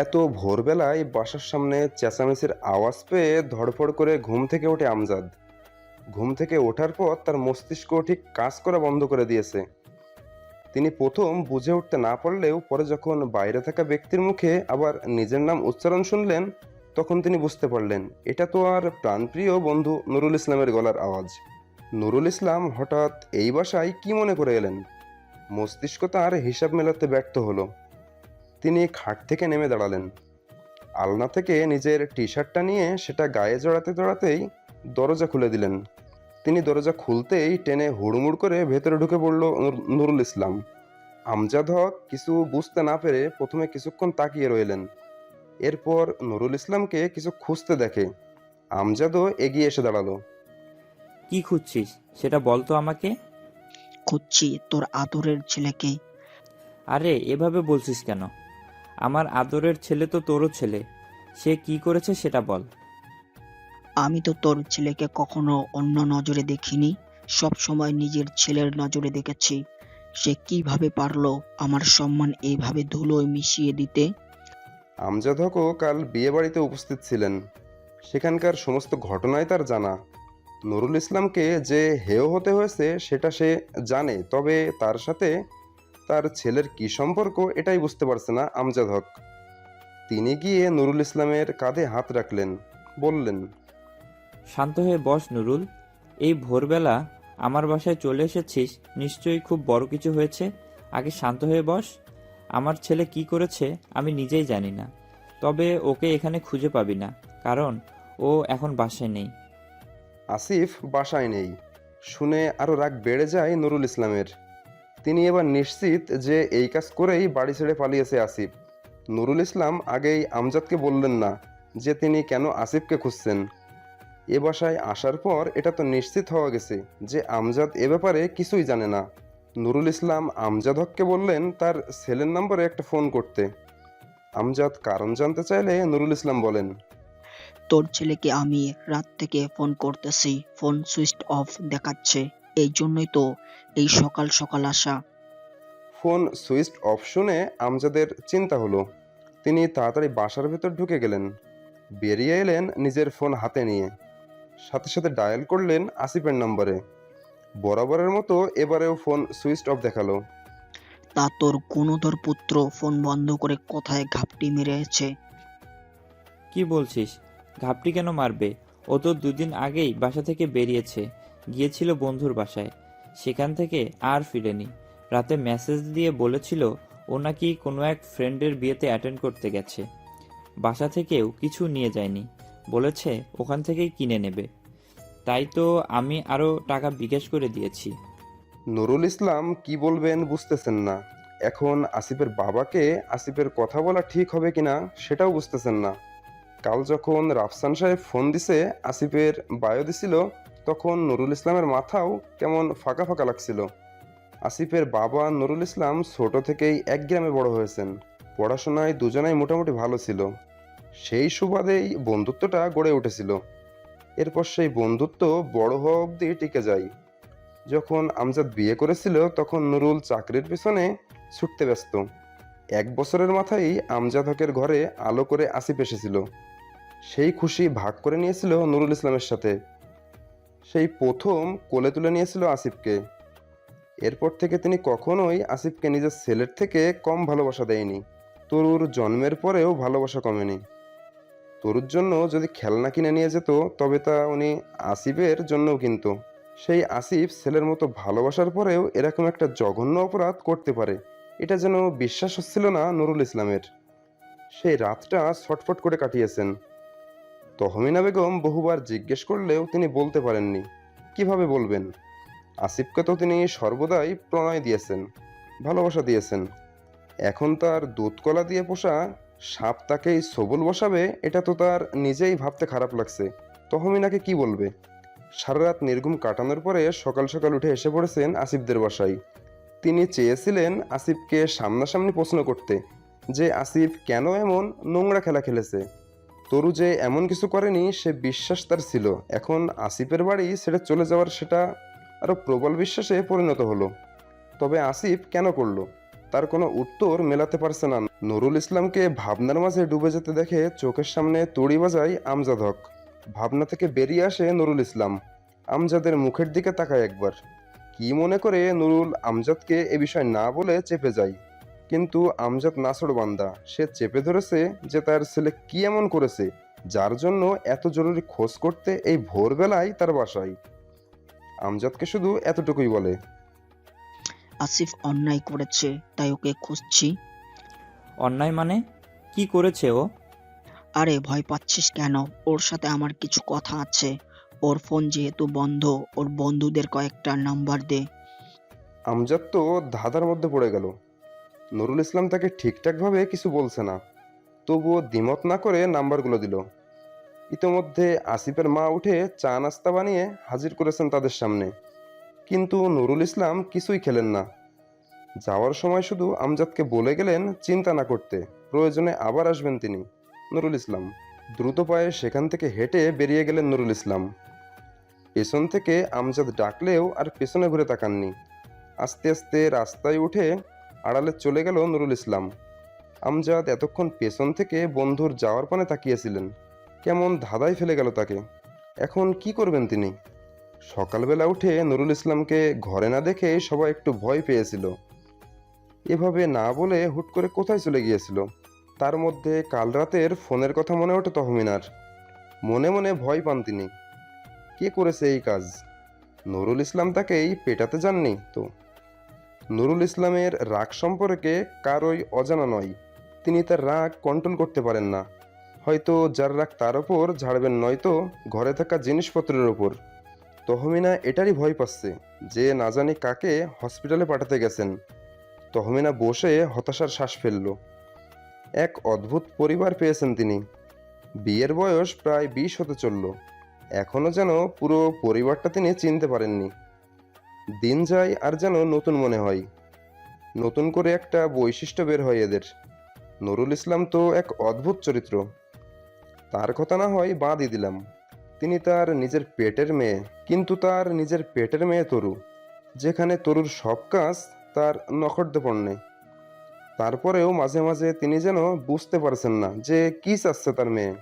এত ভোরবেলায় বাসার সামনে চেঁচামেচির আওয়াজ পেয়ে ধড়ফড় করে ঘুম থেকে ওঠে আমজাদ। ঘুম থেকে ওঠার পর তার মস্তিষ্ক ঠিক কাজ করা বন্ধ করে দিয়েছে। তিনি প্রথম বুঝে উঠতে না পারলেও পরে যখন বাইরে থাকা ব্যক্তির মুখে আবার নিজের নাম উচ্চারণ শুনলেন তখন তিনি বুঝতে পারলেন এটা তো আর প্রাণপ্রিয় বন্ধু নুরুল ইসলামের গলার আওয়াজ। নুরুল ইসলাম হঠাৎ এই বাসায় কি মনে করে এলেন? মস্তিষ্ক তার হিসাব মেলাতে ব্যর্থ হলো। তিনি খাট থেকে নেমে দাঁড়ালেন। আলনা থেকে নিজের টি শার্টটা নিয়ে সেটা গায়ে জড়াতে জড়াতেই দরজা খুলে দিলেন। তিনি দরজা খুলতেই টেনে হুড়মুড় করে ভেতরে ঢুকে পড়ল নুরুল ইসলাম। আমজাদ হক কিছু বুঝতে না পেরে প্রথমে কিছুক্ষণ তাকিয়ে রইলেন। এরপর নুরুল ইসলামকে কিছু খুঁজতে দেখে আমজাদও এগিয়ে এসে দাঁড়ালো। কি খুঁজছিস সেটা বল তো আমাকে। খুঁজছি তোর আদরের ছেলেকে। আরে এভাবে বলছিস কেন? আমার আদরের ছেলে তো তোরও ছেলে। সে কি করেছে সেটা বল। আমি তো তোর ছেলেকে কখনো অন্য নজরে দেখিনি, সব সময় নিজের ছেলের নজরে দেখেছি। সে কিভাবে পারলো আমার সম্মান এইভাবে ধুলোয় মিশিয়ে দিতে? আমজাদ হকও কাল বিয়ে বাড়িতে উপস্থিত ছিলেন। সেখানকার সমস্ত ঘটনাই তার জানা। নুরুল ইসলামকে যে হেয় হতে হয়েছে সেটা সে জানে, তবে তার সাথে তার ছেলের কি সম্পর্ক এটাই বুঝতে পারছে না আমজাদ হক। তিনি গিয়ে নুরুল ইসলামের কাঁধে হাত রাখলেন, বললেন, শান্ত হয়ে বস নুরুল। এই ভোরবেলা আমার বাসায় চলে এসেছিস, নিশ্চয়ই খুব বড় কিছু হয়েছে। আগে শান্ত হয়ে বস। আমার ছেলে কি করেছে আমি নিজেই জানি না, তবে ওকে এখানে খুঁজে পাবি না, কারণ ও এখন বাসায় নেই। আসিফ বাসায় নেই শুনে আরও রাগ বেড়ে যায় নুরুল ইসলামের। তিনি এবার নিশ্চিত যে এই কাজ করেই বাড়ি ছেড়ে পালিয়েছে আসিফ। নুরুল ইসলাম আগেই আমজাদকে বললেন না যে তিনি কেন আসিফকে খুঁজছেন। এ বাসায় আসার পর এটা তো নিশ্চিত হওয়া গেছে যে আমজাদ এ ব্যাপারে কিছুই জানে না। নুরুল ইসলাম আমজাদ হককে বললেন তার ছেলের নম্বরে একটা ফোন করতে। আমজাদ কারণ জানতে চাইলে নুরুল ইসলাম বলেন, তোর ছেলেকে আমি রাত থেকে ফোন করতেছি, ফোন সুইচ অফ দেখাচ্ছে। এই জন্যই তো এই সকাল সকাল আসা। ফোন সুইচ অফ শুনে আমজাদের চিন্তা হলো। তিনি তাড়াতাড়ি বাসার ভেতর ঢুকে গেলেন। বেরিয়ে এলেন নিজের ফোন হাতে নিয়ে। সাথে সাথে ডায়াল করলেন আসিফের নম্বরে। বরাবরের মতো এবারেও ফোন সুইচ অফ দেখালো। তা তোর গুণধর পুত্র ফোন বন্ধ করে কোথায় ঘাপটি মেরেছে? কি বলছিস? ঘাপটি কেন মারবে? ও তো দুদিন আগেই বাসা থেকে বেরিয়েছে, গিয়েছিল বন্ধুর বাসায়, সেখান থেকে আর ফিরেনি। রাতে মেসেজ দিয়ে বলেছিল ও নাকি কোনো এক ফ্রেন্ডের বিয়েতে অ্যাটেন্ড করতে গেছে। বাসা থেকেও কিছু নিয়ে যায়নি, বলেছে ওখান থেকেই কিনে নেবে। তাই তো আমি আরও টাকা বিকাশ করে দিয়েছি। নুরুল ইসলাম কি বলবেন বুঝতেছেন না। এখন আসিফের বাবাকে আসিফের কথা বলা ঠিক হবে কিনা সেটাও বুঝতেছেন না। কাল যখন রাফসান সাহেব ফোন দিছে আসিফের বায়ো দিছিল, তখন নুরুল ইসলামের মাথাও কেমন ফাঁকা ফাঁকা লাগছিল। আসিফের বাবা নুরুল ইসলাম ছোট থেকেই এক গ্রামে বড় হয়েছেন। পড়াশোনায় দুজনাই মোটামুটি ভালো ছিল। সেই সুবাদেই বন্ধুত্বটা গড়ে উঠেছিল। এরপর সেই বন্ধুত্ব বড় হওয়া অবধি টিকে যায়। যখন আমজাদ বিয়ে করেছিল তখন নুরুল চাকরির পেছনে ছুটতে ব্যস্ত। 1 বছরের মাথায় আমজাদ হকের ঘরে আলো করে আসিফ এসেছিল। সেই খুশি ভাগ করে নিয়েছিল নুরুল ইসলামের সাথে। সেই প্রথম কোলে তুলে নিয়েছিল আসিফকে। এরপর থেকে তিনি কখনোই আসিফকে নিজের ছেলের থেকে কম ভালোবাসা দেয়নি। তরুর জন্মের পরেও ভালোবাসা কমেনি। তরুর জন্য যদি খেলনা কিনে নিয়ে যেত তবে তা উনি আসিফের জন্যও কিনতো। সেই আসিফ ছেলের মতো ভালোবাসার পরেও এরকম একটা জঘন্য অপরাধ করতে পারে, এটা যেন বিশ্বাস হচ্ছিল না নুরুল ইসলামের। সেই রাতটা ছটফট করে কাটিয়েছেন। তহমিনা বেগম বহুবার জিজ্ঞেস করলেও তিনি বলতে পারেননি। কিভাবে বলবেন? আসিফকে তো তিনি সর্বদাই প্রণয় দিয়েছেন, ভালোবাসা দিয়েছেন। এখন তার দুধ কলা দিয়ে পোষা সাপ তাকেই সবল বসাবে, এটা তো তার নিজেই ভাবতে খারাপ লাগছে। তহমিনাকে কি বলবে? সারা রাত নির্ঘুম কাটানোর পরে সকাল সকাল উঠে এসে পড়েছেন আসিফদের বাসায়। তিনি চেয়েছিলেন আসিফকে সামনাসামনি প্রশ্ন করতে যে আসিফ কেন এমন নোংরা খেলা খেলেছে। তরু যে এমন কিছু করেনি সে বিশ্বাস তার ছিল। এখন আসিফের বাড়ি ছেড়ে চলে যাওয়ার সেটা আরও প্রবল বিশ্বাসে পরিণত হলো। তবে আসিফ কেন করলো তার কোনো উত্তর মেলাতে পারছে না। নুরুল ইসলামকে ভাবনার মাঝে ডুবে যেতে দেখে চোখের সামনে তুড়ি বাজায় আমজাদ হক। ভাবনা থেকে বেরিয়ে আসে নুরুল ইসলাম। আমজাদের মুখের দিকে তাকায় একবার। কি মনে করে নুরুল আমজাদকে এ বিষয় না বলে চেপে যায়। কিন্তু আমজাদ নাছোড়বান্দা, সে চেপে ধরেছে যে তার ছেলে কি এমন করেছে যার জন্য এত জরুরি খোঁজ করতে এই ভোরবেলায় তার বাসায়। আমজাদকে শুধু এতটুকুই বলে, আসিফ অন্যায় করেছে তাই ওকে খুঁজছি। অন্যায় মানে? কি করেছে ও? আরে ভয় পাচ্ছিস কেন? ওর সাথে আমার কিছু কথা আছে। ওর ফোন যেহেতু বন্ধ, ওর বন্ধুদের কয়েকটা নাম্বার দে। আমজাদ তো ধাঁধার মধ্যে পড়ে গেল। নুরুল ইসলাম তাকে ঠিকঠাকভাবে কিছু বলছে না, তবুও দ্বিমত না করে নাম্বারগুলো দিল। ইতোমধ্যে আসিফের মা উঠে চা নাস্তা বানিয়ে হাজির করেছেন তাদের সামনে। কিন্তু নুরুল ইসলাম কিছুই খেলেন না। যাওয়ার সময় শুধু আমজাদকে বলে গেলেন চিন্তা না করতে, প্রয়োজনে আবার আসবেন তিনি। নুরুল ইসলাম দ্রুত পায়ে সেখান থেকে হেঁটে বেরিয়ে গেলেন নুরুল ইসলাম। পেছন থেকে আমজাদ ডাকলেও আর পেছনে ঘুরে তাকাননি। আস্তে আস্তে রাস্তায় উঠে আড়ালে চলে গেল নুরুল ইসলাম। আমজাদ এতক্ষণ পেছন থেকে বন্ধুর যাওয়ার পানে তাকিয়েছিলেন। কেমন ধাঁধায় ফেলে গেল তাকে। এখন কি করবেন তিনি? সকালবেলা উঠে নুরুল ইসলামকে ঘরে না দেখে সবাই একটু ভয় পেয়েছিল। এভাবে না বলে হুট করে কোথায় চলে গিয়েছিল। তার মধ্যে কাল রাতের ফোনের কথা মনে ওঠে তহমিনার। মনে মনে ভয় পান তিনি। কে করেছে এই কাজ? নুরুল ইসলাম তাকেই পেটাতে যাননি তো? নুরুল ইসলামের রাগ সম্পর্কে কারোই অজানা নয়। তিনি তার রাগ কন্ট্রোল করতে পারেন না। হয়তো যার রাগ তার ওপর ঝাড়বেন, নয়তো ঘরে থাকা জিনিসপত্রের ওপর। তহমিনা এটারই ভয় পাচ্ছে যে না জানি কাকে হসপিটালে পাঠাতে গেছেন। তহমিনা বসে হতাশার শ্বাস ফেলল। এক অদ্ভুত পরিবার পেয়েছেন তিনি। বিয়ের বয়স প্রায় 20 হতে চলল। এখনো যেন পুরো পরিবারটা তিনি চিনতে পারেননি। দিন যায় আর যেন নতুন মনে হয়। নতুন করে একটা বৈশিষ্ট্য বের হয় এদের। নুরুল ইসলাম তো এক অদ্ভুত চরিত্র। তার কথা না হয় বাদই দিলাম, তিনি তার নিজের পেটের মেয়ে, কিন্তু তার নিজের পেটের মেয়ে তরু, যেখানে তরুর সব কাজ তার নখর্দপণ্যে। তারপরেও মাঝে মাঝে তিনি যেন বুঝতে পারছেন না যে কি চাচ্ছে তার মেয়ে।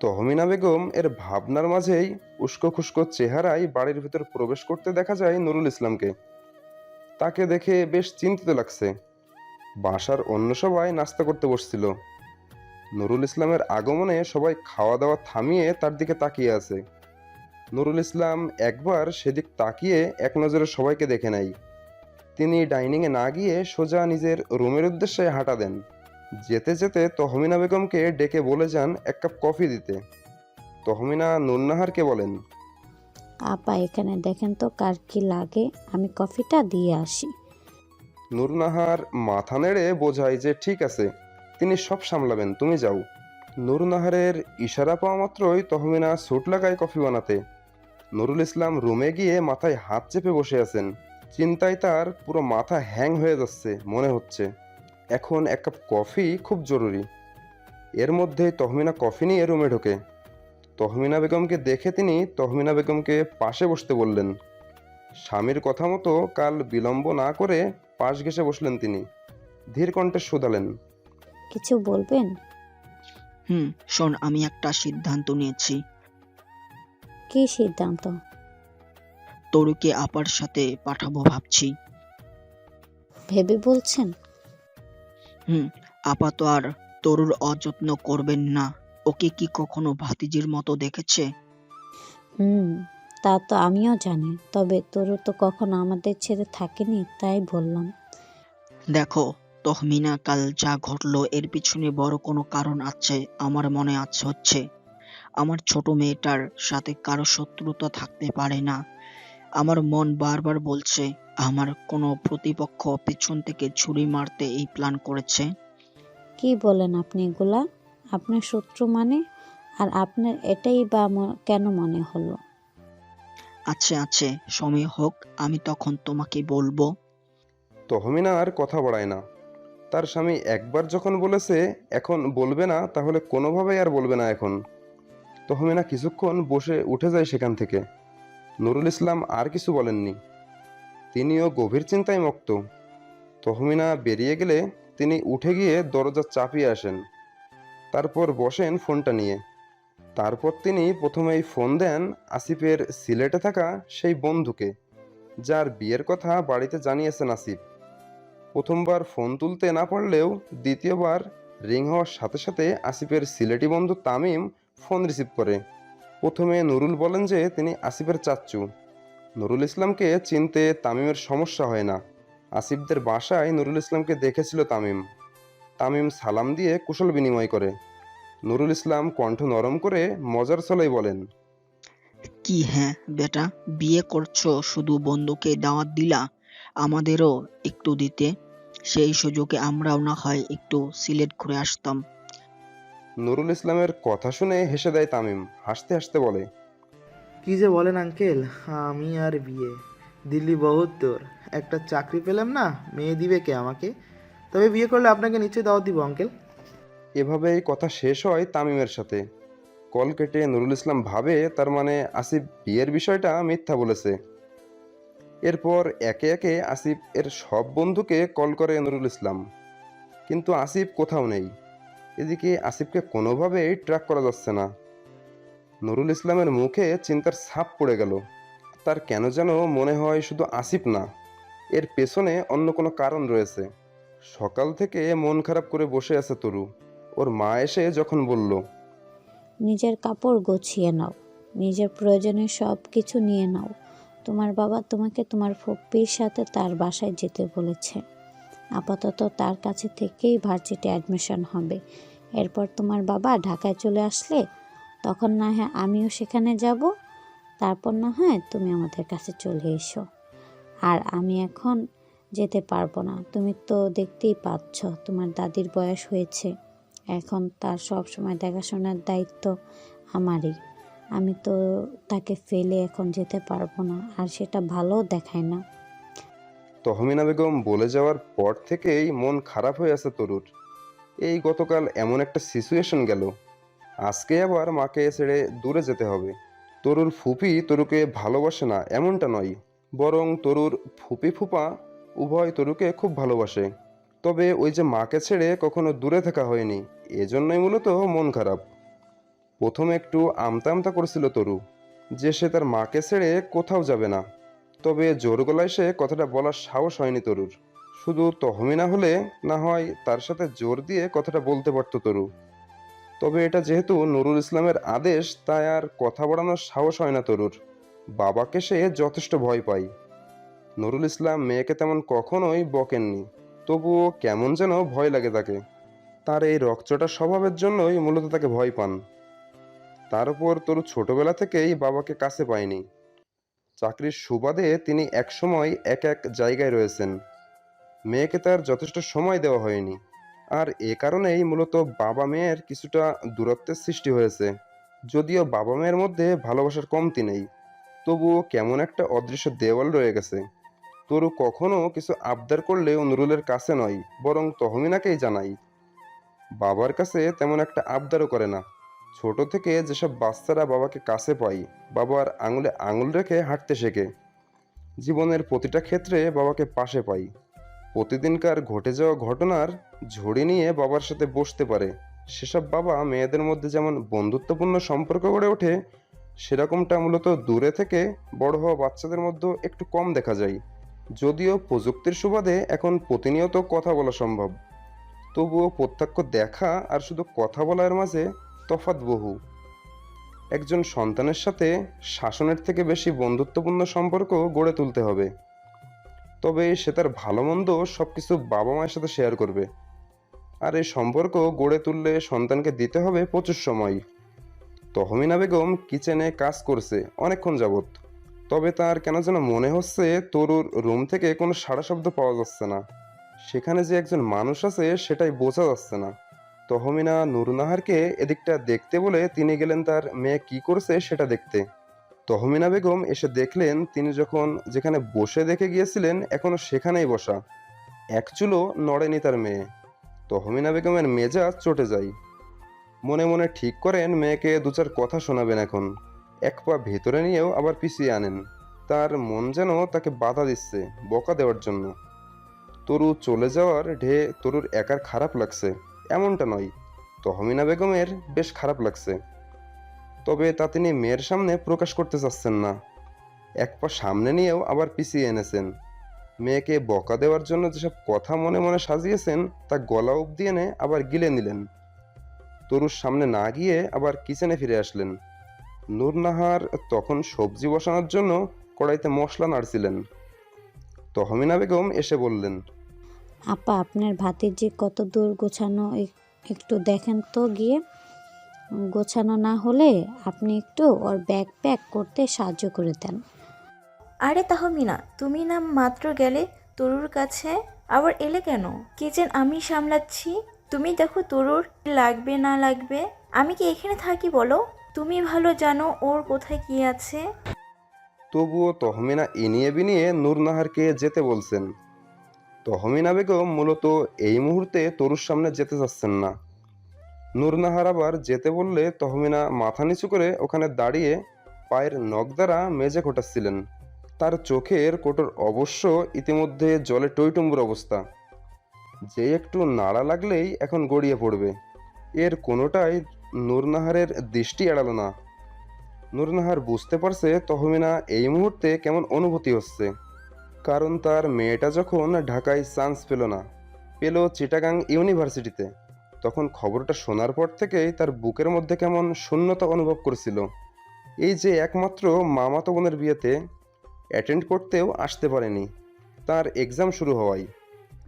তহমিনা বেগম এর ভাবনার মাঝেই উস্কো খুস্কো চেহারায় বাড়ির ভিতর প্রবেশ করতে দেখা যায় নুরুল ইসলামকে। তাকে দেখে বেশ চিন্তিত লাগছে। বাসার অন্য সবাই নাস্তা করতে বসছিল। নুরুল ইসলামের আগমনে সবাই খাওয়া দাওয়া থামিয়ে তার দিকে তাকিয়ে আছে। নুরুল ইসলাম একবার সেদিক তাকিয়ে এক নজরে সবাইকে দেখে নেয়। তিনি ডাইনিংয়ে না গিয়ে সোজা নিজের রুমের উদ্দেশ্যে হাঁটা দেন। যেতে যেতে তহমিনা বেগমকে ডেকে বলে যান এক কাপ কফি দিতে। তহমিনা নুরনাহারকে বলেন, আপা এখানে দেখেন তো কার কি লাগে, আমি কফিটা দিয়ে আসি। নুরনাহার মাথা নেড়ে বোঝায় যে ঠিক আছে, তিনি সব সামলাবেন, তুমি যাও। নুরনাহারের ইশারা পাওয়া মাত্রই তহমিনা ছুট লাগায় কফি বানাতে। নুরুল ইসলাম রুমে গিয়ে মাথায় হাত চেপে বসে আছেন। চিন্তায় তার পুরো মাথা হ্যাং হয়ে যাচ্ছে মনে হচ্ছে। এখন এক কাপ কফি খুব জরুরি। এর মধ্যে তহমিনা কফি নিয়ে রুমে ঢোকে। তহমিনা বেগমকে দেখে তিনি তহমিনা বেগমকে পাশে বসতে বললেন। স্বামীর কথা মতো কাল বিলম্ব না করে পাশ ঘেঁষে বসলেন তিনি। ধীর কণ্ঠে শুধালেন, কিছু বলবেন? শোন, আমি একটা সিদ্ধান্ত নিয়েছি। কি সিদ্ধান্ত? তরুকে আপার সাথে পাঠাবো ভাবছি। ভেবে বলছেন? আপা তো আর তরুর অযত্ন করবেন না। ওকে কি কখনো ভাতিজির মতো দেখেছে? তা তো আমিও জানি, তবে তরু তো কখনো আমাদের ছেড়ে থাকেনি, তাই বললাম। দেখো তহমিনা, কাল যা ঘটলো এর পিছনে বড় কোনো কারণ আছে আমার মনে হচ্ছে। আমার ছোট মেয়েটার সাথে কারো শত্রুতা থাকতে পারে না। আমার মন বারবার বলছে আমার কোনো প্রতিপক্ষ পিছন থেকে ছুরি মারতে এই প্ল্যান করেছে। কি বলেন আপনি এগুলা? আপনার শত্রু মানে? আর আপনার এটাই বা কেন মনে হলো? আছে, সময় হোক, আমি তখন তোমাকে বলবো। তহমিনা আর কথা বাড়ায় না। তার স্বামী একবার যখন বলেছে এখন বলবে না, তাহলে কোনোভাবেই আর বলবে না এখন। তহমিনা কিছুক্ষণ বসে উঠে যায় সেখান থেকে। নুরুল ইসলাম আর কিছু বলেননি। তিনিও গভীর চিন্তায় মগ্ন। তহমিনা বেরিয়ে গেলে তিনি উঠে গিয়ে দরজা চাপিয়ে আসেন। তারপর বসেন ফোনটা নিয়ে। তারপর তিনি প্রথমেই ফোন দেন আসিফের সিলেটে থাকা সেই বন্ধুকে, যার বিয়ের কথা বাড়িতে জানিয়েছেন আসিফ। প্রথমবার ফোন তুলতে না পারলেও দ্বিতীয়বার রিং হওয়ার সাথে সাথে আসিফের সিলেটি বন্ধু তামিম ফোন রিসিভ করে। প্রথমে নুরুল বলেন যে তিনি আসিফের চাচ্চু। নুরুল ইসলামকে চিনতে তামিমের সমস্যা হয় না। আসিফদের বাসায় নুরুল ইসলামকে দেখেছিল তামিম। তামিম সালাম দিয়ে কুশল বিনিময় করে। নুরুল ইসলাম কণ্ঠ নরম করে মজার ছলেই বলেন, কি বেটা, বিয়ে করছো শুধু বন্ধুকে দাওয়াত দিলা, আমাদেরও একটু দিতে। সেই সুযোগে আমরাও না হয় একটু সিলেট ঘুরে আসতাম। নুরুল ইসলামের কথা শুনে হেসে দেয় তামিম। হাসতে হাসতে বলে, কি যে বলেন আঙ্কেল, আমি আর বিয়ে? দিল্লি বহুত দূর, একটা চাকরি পেলাম না, মেয়ে দিবে কে আমাকে? তবে বিয়ে করলে আপনাকে নিশ্চয়ই দাওয়াত দিব আঙ্কেল। এভাবেই কথা শেষ হয় তামিমের সাথে। কল কেটে নুরুল ইসলাম ভাবে তার মানে আসিফ বিয়ের বিষয়টা মিথ্যা বলেছে। এরপর একে একে আসিফ এর সব বন্ধুকে কল করে নুরুল ইসলাম, কিন্তু আসিফ কোথাও নেই। এদিকে আসিফকে কোনোভাবেই ট্র্যাক করা যাচ্ছে না। নুরুল ইসলামের মুখে চিন্তার ছাপ পড়ে গেল। তার কেন যেন মনে হয় শুধু আসিফ না, এর পেছনে অন্য কোনো কারণ রয়েছে। সকাল থেকে মন খারাপ করে বসে আছে তরু। ওর মা এসে যখন বলল, নিজের কাপড় গুছিয়ে নাও, নিজের প্রয়োজনীয় সব কিছু নিয়ে নাও, তোমার বাবা তোমাকে তোমার ফুপ্পির সাথে তার বাসায় যেতে বলেছে। আপাতত তার কাছে থেকেই ভার্সিটি অ্যাডমিশন হবে। এরপর তোমার বাবা ঢাকায় চলে আসলে তখন না হয় আমিও সেখানে যাব, তারপর না হয় তুমি আমাদের কাছে চলে এসো। আর আমি এখন যেতে পারবো না, তুমি তো দেখতেই পাচ্ছ তোমার দাদির বয়স হয়েছে, এখন তার সব সময় দেখাশোনার দায়িত্ব আমারই। আমি তো তাকে ফেলে এখন যেতে পারবো না, আর সেটা ভালো দেখায় না। তহমিনা বেগম বলে যাওয়ার পর থেকেই মন খারাপ হয়ে আছে তরুর। এই গতকাল এমন একটা সিচুয়েশন গেল, আজকে আবার মাকে ছেড়ে দূরে যেতে হবে। তরুর ফুপি তরুকে ভালোবাসে না এমনটা নয়, বরং তরুর ফুপি ফুপা উভয় তরুকে খুব ভালোবাসে। তবে ওই যে মাকে ছেড়ে কখনো দূরে থাকা হয়নি, এজন্যই মূলত মন খারাপ। প্রথমে একটু আমতা আমতা করছিল তরু যে সে তার মাকে ছেড়ে কোথাও যাবে না, তবে জোর গলায় সে কথাটা বলার সাহস হয়নি তরুর। শুধু তহমিনা হলে না হয় তার সাথে জোর দিয়ে কথাটা বলতে পারত তরু, তবে এটা যেহেতু নুরুল ইসলামের আদেশ তাই আর কথা বাড়ানোর সাহস হয় না তরুর। বাবাকে সে যথেষ্ট ভয় পায়। নুরুল ইসলাম মেয়েকে তেমন কখনোই বকেননি, তবুও কেমন যেন ভয় লাগে তাকে। তার এই রকচটা স্বভাবের জন্যই মূলত তাকে ভয় পান। তার উপর তরু ছোটবেলা থেকেই বাবাকে কাছে পায়নি। চাকরির সুবাদে তিনি একসময় এক এক জায়গায় রয়েছেন। মেয়েকে তার যথেষ্ট সময় দেওয়া হয়নি। আর এ কারণেই মূলত বাবা মেয়ের কিছুটা দূরত্বের সৃষ্টি হয়েছে। যদিও বাবা মেয়ের মধ্যে ভালোবাসার কমতি নেই, তবুও কেমন একটা অদৃশ্য দেওয়াল রয়ে গেছে। তরু কখনো কিছু আবদার করলেও নুরুলের কাছে নয়, বরং তহমিনাকেই জানাই। বাবার কাছে তেমন একটা আবদারও করে না। ছোট থেকে যেসব বাচ্চারা বাবাকে কাছে পায়, বাবার আঙুলে আঙুল রেখে হাঁটতে শেখে, জীবনের প্রতিটা ক্ষেত্রে বাবাকে পাশে পাই, প্রতিদিনকার ঘটে যাওয়া ঘটনার ঝুড়ি নিয়ে বাবার সাথে বসতে পারে, সেসব বাবা মেয়েদের মধ্যে যেমন বন্ধুত্বপূর্ণ সম্পর্ক গড়ে ওঠে, সেরকমটা মূলত দূরে থেকে বড় হওয়া বাচ্চাদের মধ্যে একটু কম দেখা যায়। যদিও প্রযুক্তির সুবাদে এখন প্রতিনিয়ত কথা বলা সম্ভব, তবুও প্রত্যক্ষ দেখা আর শুধু কথা বলার মাঝে তফাৎ বহু। একজন সন্তানের সাথে শাসনের থেকে বেশি বন্ধুত্বপূর্ণ সম্পর্ক গড়ে তুলতে হবে, তবে সে তার ভালো মন্দ সবকিছু বাবা মায়ের সাথে শেয়ার করবে। আর এই সম্পর্ক গড়ে তুললে সন্তানকে দিতে হবে প্রচুর সময়। তহমিনা বেগম কিচেনে কাজ করছে অনেকক্ষণ যাবৎ, তবে তার কেন যেন মনে হচ্ছে তরুর রুম থেকে কোনো সাড়া শব্দ পাওয়া যাচ্ছে না। সেখানে যে একজন মানুষ আছে সেটাই বোঝা যাচ্ছে না। তহমিনা নুরুন্নাহারকে এদিকটা দেখতে বলে তিনি গেলেন তার মেয়ে কি করছে সেটা দেখতে। তহমিনা বেগম এসে দেখলেন তিনি যখন যেখানে বসে দেখে গিয়েছিলেন এখনো সেখানেই বসা, এক চুলও নড়েনি তার মেয়ে। তহমিনা বেগমের মেজাজ চটে যায়। মনে মনে ঠিক করেন মেয়েকে দু চার কথা শোনাবেন এখন। এক পা ভেতরে নিয়েও আবার পিছিয়ে আনেন। তার মন যেন তাকে বাধা দিচ্ছে, বকা দেওয়ার জন্য। তরু চলে যাওয়ার ঢে তরুর একার খারাপ লাগছে এমনটা নয়, তহমিনা বেগমের বেশ খারাপ লাগছে। তবে তা তিনি মেয়ের সামনে প্রকাশ করতে চাচ্ছেন না। এক পা সামনে নিয়েও আবার পিছিয়ে এনেছেন। মেয়েকে বকা দেওয়ার জন্য যেসব কথা মনে মনে সাজিয়েছেন তা গলা অবধি এনে আবার গিলে নিলেন। তরুর সামনে না গিয়ে আবার কিচেনে ফিরে আসলেন। নূরনাহার তখন সবজি বসানোর জন্য কড়াইতে মশলা নাড়ছিলেন। তহমিনা বেগম এসে বললেন, আপা, আপনার ভাতিজি কত দূর গোছানো একটু দেখেন তো গিয়ে। গোছানো না হলে আপনি একটু ওর ব্যাগ প্যাক করতে সাহায্য করে দেন। আরে তাহমিনা, তুমি না মাত্র গেলে তরুর কাছে, আবার এলে কেন? কিচেন আমি সামলাচ্ছি, তুমি দেখো তরুর কি লাগবে না লাগবে। আমি কি এখানে থাকি বলো? তুমি ভালো জানো ওর কোথায় কি আছে। তবুও তহমিনা ইনিয়ে বিনিয়ে নূরনাহারকে যেতে বলছেন। তহমিনা বেগম মূলত এই মুহূর্তে তরুর সামনে যেতে চাচ্ছেন না। নূরনাহার আবার যেতে বললে তহমিনা মাথা নিচু করে ওখানে দাঁড়িয়ে পায়ের নখ দ্বারা মেজে খোটাচ্ছিলেন। তার চোখের কোটর অবশ্য ইতিমধ্যে জলে টইটুম্বুর অবস্থা, যে একটু নাড়া লাগলেই এখন গড়িয়ে পড়বে। এর কোনোটাই নূরনাহারের দৃষ্টি এড়ালো না। নূরনাহার বুঝতে পারছে তহমিনা এই মুহূর্তে কেমন অনুভূতি হচ্ছে, কারণ তার মেয়েটা যখন ঢাকায় চান্স পেল না, পেল চিটাগাং ইউনিভার্সিটিতে, তখন খবরটা শোনার পর থেকেই তার বুকের মধ্যে কেমন শূন্যতা অনুভব করেছিল। এই যে একমাত্র মামাতো বোনের বিয়েতে অ্যাটেন্ড করতেও আসতে পারেনি তার এক্সাম শুরু হওয়ায়।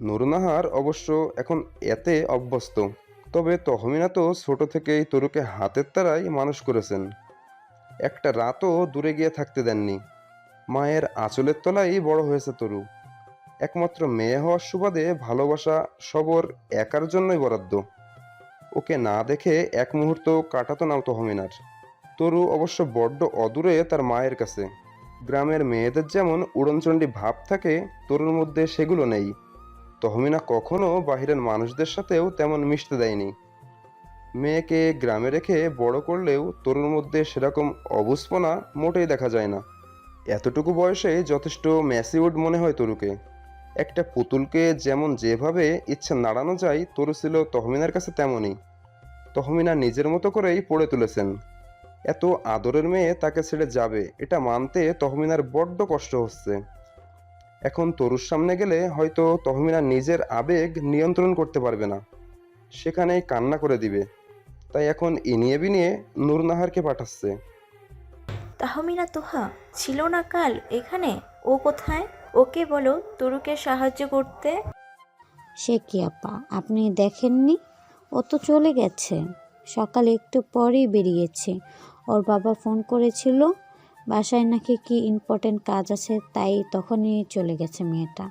নূরনাহার অবশ্য এখন এতে অভ্যস্ত, তবে তহমিনা তো ছোট থেকেই তরুকে হাতের তারাই মানুষ করেছেন। একটা রাতও দূরে গিয়ে থাকতে দেননি। মায়ের আঁচলের তলায় বড় হয়েছে তরু। একমাত্র মেয়ে হওয়ার সুবাদে ভালোবাসা সবর একার জন্যই বরাদ্দ। ওকে না দেখে এক মুহূর্ত কাটাতো না তহমিনার। তরু অবশ্য বড্ড অদূরে তার মায়ের কাছে। গ্রামের মেয়েদের যেমন উড়নচণ্ডী ভাব থাকে, তরুর মধ্যে সেগুলো নেই। তহমিনা কখনো বাহিরের মানুষদের সাথেও তেমন মিশতে দেয়নি। মেয়েকে গ্রামে রেখে বড় করলেও তরুর মধ্যে সেরকম অবুঝপনা মোটেই দেখা যায় না। এতটুকু বয়সে যথেষ্ট ম্যাচিউর্ড মনে হয় তরুকে। একটা পুতুলকে যেমন যেভাবে ইচ্ছা নাড়ানো যায়, তরু ছিল তহমিনার কাছে তেমনই। তহমিনা নিজের মতো করেই পড়ে তুলেছেন। এত আদরের মেয়ে তাকে ছেড়ে যাবে এটা মানতে তহমিনার বড্ড কষ্ট হচ্ছে। এখন তরুর সামনে গেলে হয়তো তহমিনা নিজের আবেগ নিয়ন্ত্রণ করতে পারবে না, সেখানেই কান্না করে দিবে। তাই এখন ইনিয়ে বিনিয়ে নূরনাহারকে পাঠাচ্ছে। তাহমিনা তোহা ছিল না কাল এখানে, ও কোথায়? ওকে বলো তরুকে সাহায্য করতে। সে কি আপা, আপনি দেখেননি? ও ও তো চলে গেছে, সকালে একটু পরেই বেরিয়েছে। ওর বাবা ফোন করেছিল, বাসায় নাকি কি ইম্পর্টেন্ট কাজ আছে, তাই তখনই চলে গেছে মেয়েটা।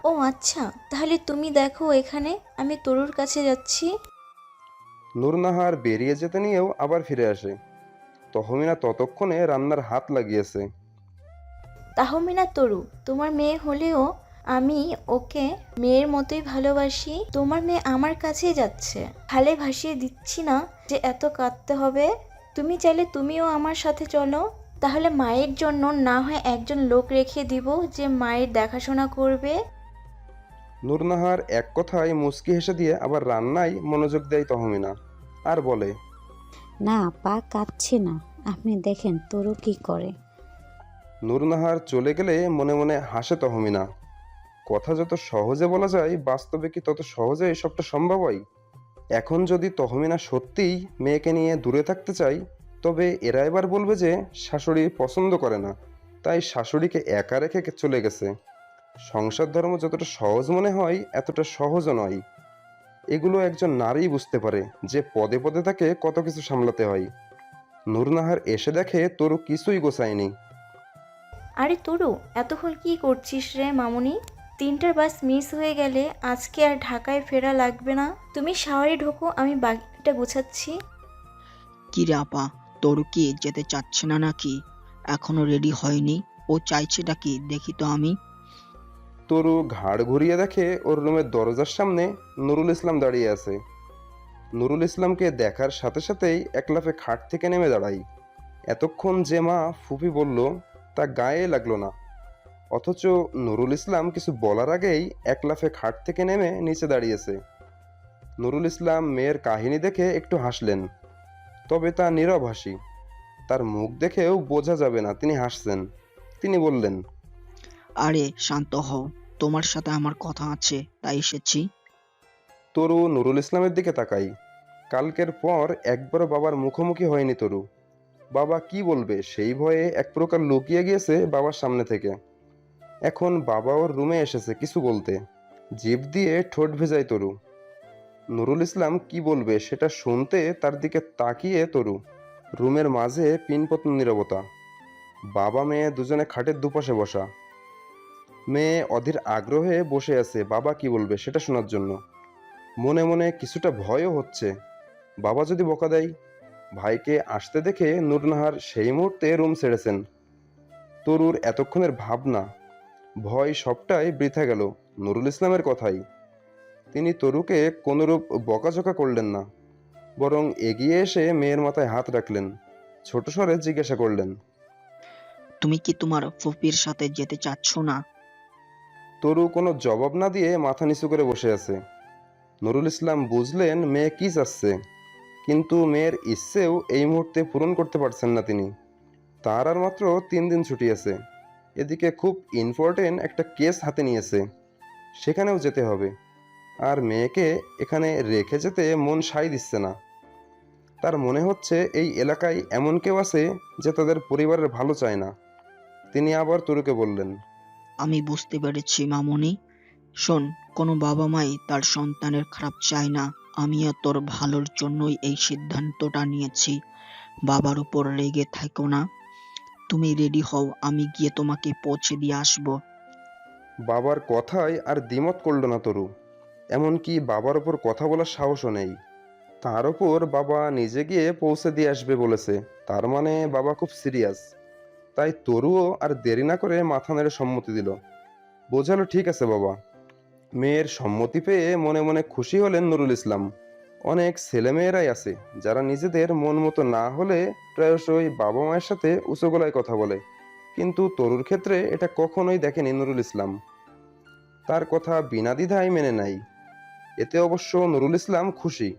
ও আচ্ছা, তাহলে তুমি দেখো এখানে, আমি তরুর কাছে যাচ্ছি। নূরনাহার বেরিয়ে যেতে নিয়েও আবার ফিরে আসে। তহমিনা ততক্ষণে রান্নার হাত লাগিয়েছে। তাহমিনা তরু তোমার মেয়ে হলেও আমি ওকে মেয়ের মতোই ভালোবাসি। তোমার মেয়ে আমার কাছেই যাচ্ছে, ভালে ভাসিয়ে দিচ্ছি না যে এত কাঁদতে হবে। তুমি চাইলে তুমিও আমার সাথে চলো, তাহলে মায়ের জন্য না হয় একজন লোক রেখে দিব যে মায়ের দেখাশোনা করবে। নূরনাহার এক কথায় মুচকি হেসে দিয়ে আবার রান্নায় মনোযোগ দেয় তহমিনা, আর বলে, না পা কাঁদছে না, আপনি দেখেন তরু কি করে। নূরনাহার চলে গেলে মনে মনে হাসে তহমিনা। কথা যত সহজে বলা যায়, বাস্তবে কি তত সহজে সবটা সম্ভব হয়? এখন যদি তহমিনা সত্যিই মেয়েকে নিয়ে দূরে থাকতে চাই, তবে এরা এবার বলবে যে শাশুড়ি পছন্দ করে না, তাই শাশুড়িকে একা রেখে চলে গেছে। সংসার ধর্ম যতটা সহজ মনে হয়, এতটা সহজও নয়। এগুলো একজন নারী বুঝতে পারে যে পদে পদে তাকে কত কিছু সামলাতে হয়। নূরনাহার এসে দেখে তরু কিছুই গোছায়নি। আরে তরু, এতক্ষণ কি করছিস রে মামুনি? 3টার বাস মিস হয়ে গেলে আজকে আর ঢাকায় ফেরা লাগবে না। তুমি শাওয়ারে ঢোকো, আমি বাকিটা গুছাচ্ছি। কি রে আপা, তরু কি যেতে চাচ্ছে না নাকি? এখনো রেডি হয়নি? ও চাইছেটা কি দেখি তো আমি। তরু ঘাড় ঘুরিয়ে দেখে ওর রুমের দরজার সামনে নুরুল ইসলাম দাঁড়িয়ে আছে। নুরুল ইসলামকে দেখার সাথে সাথেই এক লাফে খাট থেকে নেমে দাঁড়াই। এতক্ষণ যে মা ফুপি বলল তা গায়ে লাগলো না, অথচ নুরুল ইসলাম কিছু বলার আগেই এক লাফে খাট থেকে নেমে নিচে দাঁড়িয়েছে। নুরুল ইসলাম মেয়ের কাহিনী দেখে একটু হাসলেন, তবে তা নীরব হাসি। তার মুখ দেখেও বোঝা যাবে না তিনি হাসছেন। তিনি বললেন, আরে শান্ত হও, তোমার সাথে আমার কথা আছে, তাই এসেছি। তরু নুরুল ইসলামের দিকে তাকাই। কালকের পর একবারও বাবার মুখোমুখি হয়নি তরু। বাবা কি বলবে সেই ভয়ে এক প্রকার লুকিয়ে গিয়েছে বাবার সামনে থেকে। এখন বাবা ওর রুমে এসেছে কিছু বলতে, জিভ দিয়ে ঠোঁট ভেজায় তরু। নুরুল ইসলাম কি বলবে সেটা শুনতে তার দিকে তাকিয়ে তরু। রুমের মাঝে পিনপতন নীরবতা। বাবা মেয়ে দুজনে খাটের দুপাশে বসা। মেয়ে অধীর আগ্রহে বসে আছে বাবা কি বলবে সেটা শোনার জন্য। মনে মনে কিছুটা ভয়ও হচ্ছে, বাবা যদি বকা দেয়। ভাইকে আসতে দেখে নূরনাহার সেই মুহূর্তে রুম ছেড়েছেন। তরুর এতক্ষণের ভাবনা, ভয় সবটাই বৃথা গেল নুরুল ইসলামের কথাই। তিনি তরুকে কোনরূপ বকাঝকা করলেন না, বরং এগিয়ে এসে মেয়ের মাথায় হাত রাখলেন। ছোট স্বরে জিজ্ঞাসা করলেন, তুমি কি তোমার ফুপির সাথে যেতে চাচ্ছ না? তরু কোনো জবাব না দিয়ে মাথা নিচু করে বসে আছে। নুরুল ইসলাম বুঝলেন মেয়ে কি চাচ্ছে, কিন্তু মেয়ের ইচ্ছেও এই মুহূর্তে পূরণ করতে পারছেন না তিনি। তার আর মাত্র 3 দিন ছুটি আছে, এদিকে খুব ইম্পর্টেন্ট একটা কেস হাতে নিয়েছে, সেখানেও যেতে হবে। আর মেয়েকে এখানে রেখে যেতে মন সায় দিচ্ছে না। তার মনে হচ্ছে এই এলাকায় এমন কেউ আছে যে তাদের পরিবারের ভালো চায় না। তিনি আবার তরুকে বললেন, আমি বুঝতে পেরেছি মামুনি। শোন, কোনো বাবা মাই তার সন্তানের খারাপ চায় না। আমিও তোর ভালোর জন্যই এই সিদ্ধান্তটা নিয়েছি। বাবার উপর রেগে থাকো না। তুমি রেডি হও, আমি গিয়ে তোমাকে পৌঁছে দিয়ে আসবো। বাবার কথায় আর দ্বিমত করল না তরু। এমনকি বাবার ওপর কথা বলার সাহসও নেই। তার ওপর বাবা নিজে গিয়ে পৌঁছে দিয়ে আসবে বলেছে, তার মানে বাবা খুব সিরিয়াস। তাই তরুও আর দেরি না করে মাথা নেড়ে সম্মতি দিল। বোঝালো ঠিক আছে বাবা। মেয়ের সম্মতি পেয়ে মনে মনে খুশি হলেন নুরুল ইসলাম। অনেক ছেলেমেয়েরাই আছে যারা নিজেদের মন মতো না হলে প্রায়শই বাবা মায়ের সাথে উঁচু গলায় কথা বলে, কিন্তু তরুর ক্ষেত্রে এটা কখনোই দেখেনি নুরুল ইসলাম। তার কথা বিনা দ্বিধায় মেনে নেয়। এতে অবশ্য নুরুল ইসলাম খুশি।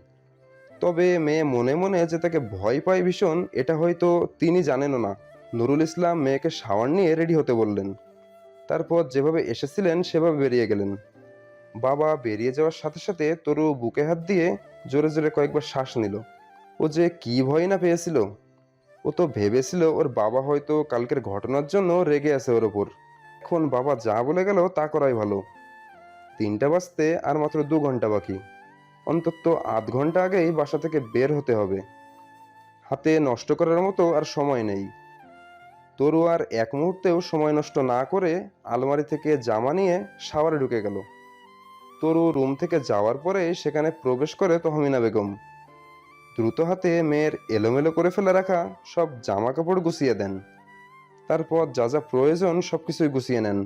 তবে মেয়ে মনে মনে যে তাকে ভয় পায় ভীষণ, এটা হয়তো তিনি জানেনও না। নুরুল ইসলাম মেয়েকে শাওয়ার নিয়ে রেডি হতে বললেন। তারপর যেভাবে এসেছিলেন সেভাবে বেরিয়ে গেলেন। বাবা বেরিয়ে যাওয়ার সাথে সাথে তরু বুকে হাত দিয়ে জোরে জোরে কয়েকবার শ্বাস নিল। ও যে কি ভয় না পেয়েছিল! ও তো ভেবেছিল ওর বাবা হয়তো কালকের ঘটনার জন্য রেগে আছে ওর ওপর। এখন বাবা যা বলে গেল তা করাই ভালো। 3টা বাজতে আর মাত্র 2 ঘন্টা বাকি। অন্তত আধ ঘন্টা আগেই বাসা থেকে বের হতে হবে। হাতে নষ্ট করার মতো আর সময় নেই। তরু আর এক মুহূর্তেও সময় নষ্ট না করে আলমারি থেকে জামা নিয়ে শাওয়ারে ঢুকে গেল। তরু রুম থেকে যাওয়ার পরে সেখানে প্রবেশ করে তহমিনা বেগম। দ্রুত হাতে মেয়ের এলোমেলো করে ফেলে রাখা সব জামা কাপড় গুছিয়ে দেন। তারপর যা যা প্রয়োজন সবকিছুই গুছিয়ে নেন।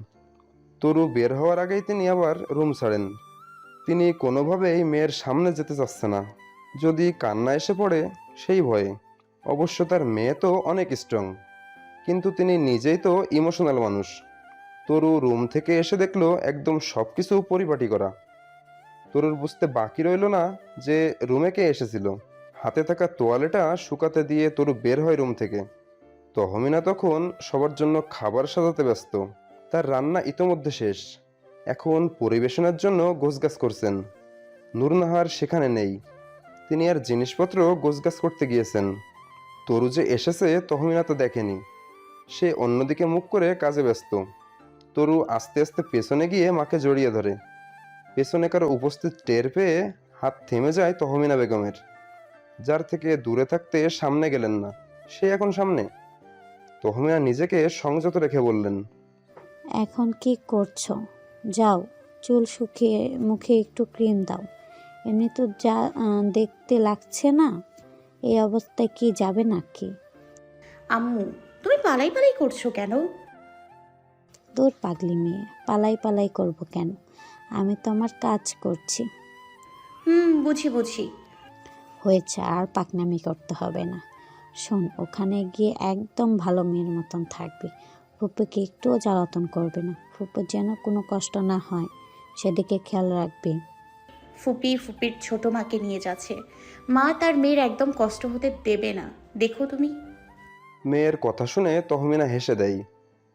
তরু বের হওয়ার আগেই তিনি আবার রুম ছাড়েন। তিনি কোনোভাবেই মেয়ের সামনে যেতে চাচ্ছে না, যদি কান্না এসে পড়ে সেই ভয়ে। অবশ্য তার মেয়ে তো অনেক স্ট্রং, কিন্তু তিনি নিজেই তো ইমোশনাল মানুষ। তরু রুম থেকে এসে দেখলো একদম সবকিছু পরিপাটি করা। তরুর বুঝতে বাকি রইল না যে রুমে কে এসেছিল। হাতে থাকা তোয়ালেটা শুকাতে দিয়ে তরু বের হয় রুম থেকে। তহমিনা তখন সবার জন্য খাবার সাজাতে ব্যস্ত। তার রান্না ইতোমধ্যে শেষ, এখন পরিবেশনের জন্য গোছগাছ করছেন। নূরনাহার সেখানে নেই, তিনি আর জিনিসপত্র গোছগাছ করতে গিয়েছেন। তরু যে এসেছে তহমিনা তো দেখেনি, সে অন্যদিকে মুখ করে কাজে ব্যস্ত। তরু আস্তে আস্তে পেছনে গিয়ে মাকে জড়িয়ে ধরে। পেছনে কারো উপস্থিত টের পেয়ে হাত থেমে যায় তহমিনা বেগমের। যার থেকে দূরে থাকতে সামনে গেলেন না, সে এখন সামনে। তহমিনা নিজেকে সংযত রেখে বললেন, এখন কি করছো? যাও, চুল শুকিয়ে মুখে একটু ক্রিম দাও। এমনি তো যা দেখতে লাগছে না, এই অবস্থায় কি যাবে নাকি? আম্মু, তুমি পালাই পালাই করছো কেন? তোর পাগলি মেয়ে, পালাই পালাই করব কেন? আমি তো আমার কাজ করছি। বুঝি বুঝি। হয়েছে, আর পাকনামি করতে হবে না। শোন, ওখানে গিয়ে একদম ভালো মেয়ের মতন থাকবি। ফুপুকে একটুও জ্বালাতন করবে না। ফুপুর যেন কোনো কষ্ট না হয়, সেদিকে খেয়াল রাখবি। ফুপির ছোট মাকে নিয়ে যাচ্ছে। মা তার মেয়ের একদম কষ্ট হতে দেবে না, দেখো তুমি। মেয়ের কথা শুনে তহমিনা হেসে দেয়।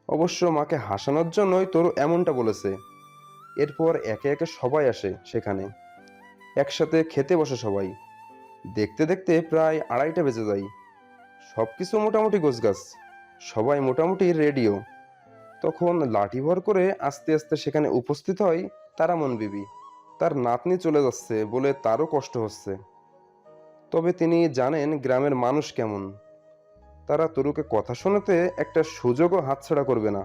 অবশ্য মাকে হাসানোর জন্যই তরু এমনটা বলেছে। এরপর একে একে সবাই আসে সেখানে, একসাথে খেতে বসে সবাই। দেখতে দেখতে প্রায় 2:30 বেজে যায়। সবকিছু মোটামুটি গোছগাছ, সবাই মোটামুটি রেডিও। তখন লাঠি ভর করে আস্তে আস্তে সেখানে উপস্থিত হয় তারামন বিবি। তার নাতনি চলে যাচ্ছে বলে তারও কষ্ট হচ্ছে। তবে তিনি জানেন গ্রামের মানুষ কেমন। তারা তরুকে কথা শোনাতে একটা সুযোগও হাতছাড়া করবে না।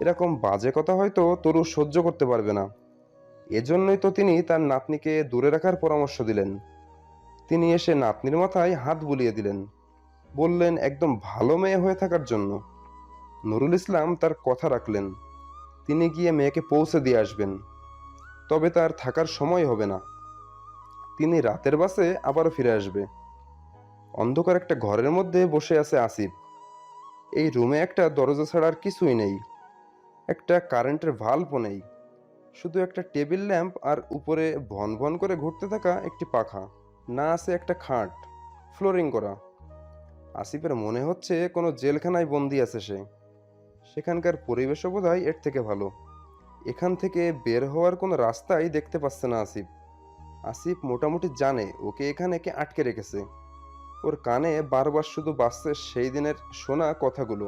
এরকম বাজে কথা হয়তো তরু সহ্য করতে পারবে না। এজন্যই তো তিনি তার নাতনিকে দূরে রাখার পরামর্শ দিলেন। তিনি এসে নাতনির মাথায় হাত বুলিয়ে দিলেন, বললেন একদম ভালো মেয়ে হয়ে থাকার জন্য। নুরুল ইসলাম তার কথা রাখলেন, তিনি গিয়ে মেয়েকে পৌঁছে দিয়ে আসবেন। তবে তার থাকার সময় হবে না, তিনি রাতের বাসে আবারও ফিরে আসবে। অন্ধকার একটা ঘরের মধ্যে বসে আছে আসিফ। এই রুমে একটা দরজা ছাড়া আর কিছুই নেই, একটা কারেন্টের ভাল্বও নেই, শুধু একটা টেবিল ল্যাম্প আর উপরে ভন ভন করে ঘুরতে থাকা একটি পাখা। না আছে একটা খাট, ফ্লোরিং করা। আসিফের মনে হচ্ছে কোনো জেলখানায় বন্দি আছে সে। সেখানকার পরিবেশও বোধহয় এর থেকে ভালো। এখান থেকে বের হওয়ার কোনো রাস্তাই দেখতে পাচ্ছে না আসিফ। আসিফ মোটামুটি জানে ওকে এখানে কে আটকে রেখেছে। ওর কানে বারবার শুধু বাজছে সেই দিনের শোনা কথাগুলো।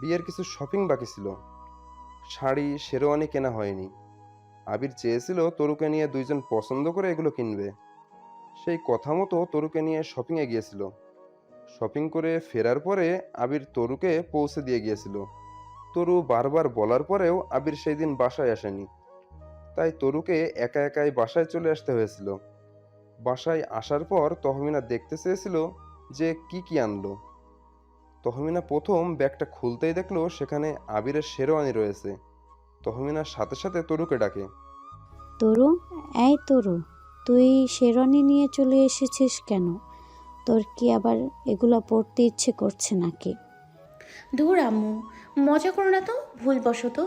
বিয়ের কিছু শপিং বাকি ছিল, শাড়ি শেরওয়ানি কেনা হয়নি। আবির চেয়েছিল তরুকে নিয়ে দুইজন পছন্দ করে এগুলো কিনবে। সেই কথা মতো তরুকে নিয়ে শপিংয়ে গিয়েছিল। শপিং করে ফেরার পরে আবির তরুকে পৌঁছে দিয়ে গিয়েছিল। তরু বারবার বলার পরেও আবির সেই দিন বাসায় আসেনি, তাই তরুকে একা একাই বাসায় চলে আসতে হয়েছিল। বাসায় আসার পর তহমিনা দেখতে চেয়েছিল যে কি কি আনলো। তহমিনা প্রথম ব্যাগটা খুলতেই দেখলো সেখানে আবিরের শেরওয়ানি রয়েছে। তহমিনার সাথে সাথে তরুকে ডাকে, তরু, এই তরু, তুই শেরওয়ানি নিয়ে চলে এসেছিস কেন? তোর কি আবার এগুলো পড়তে ইচ্ছে করছে নাকি? ধুর আম্মু, মজা করো না তো। ভুলবশত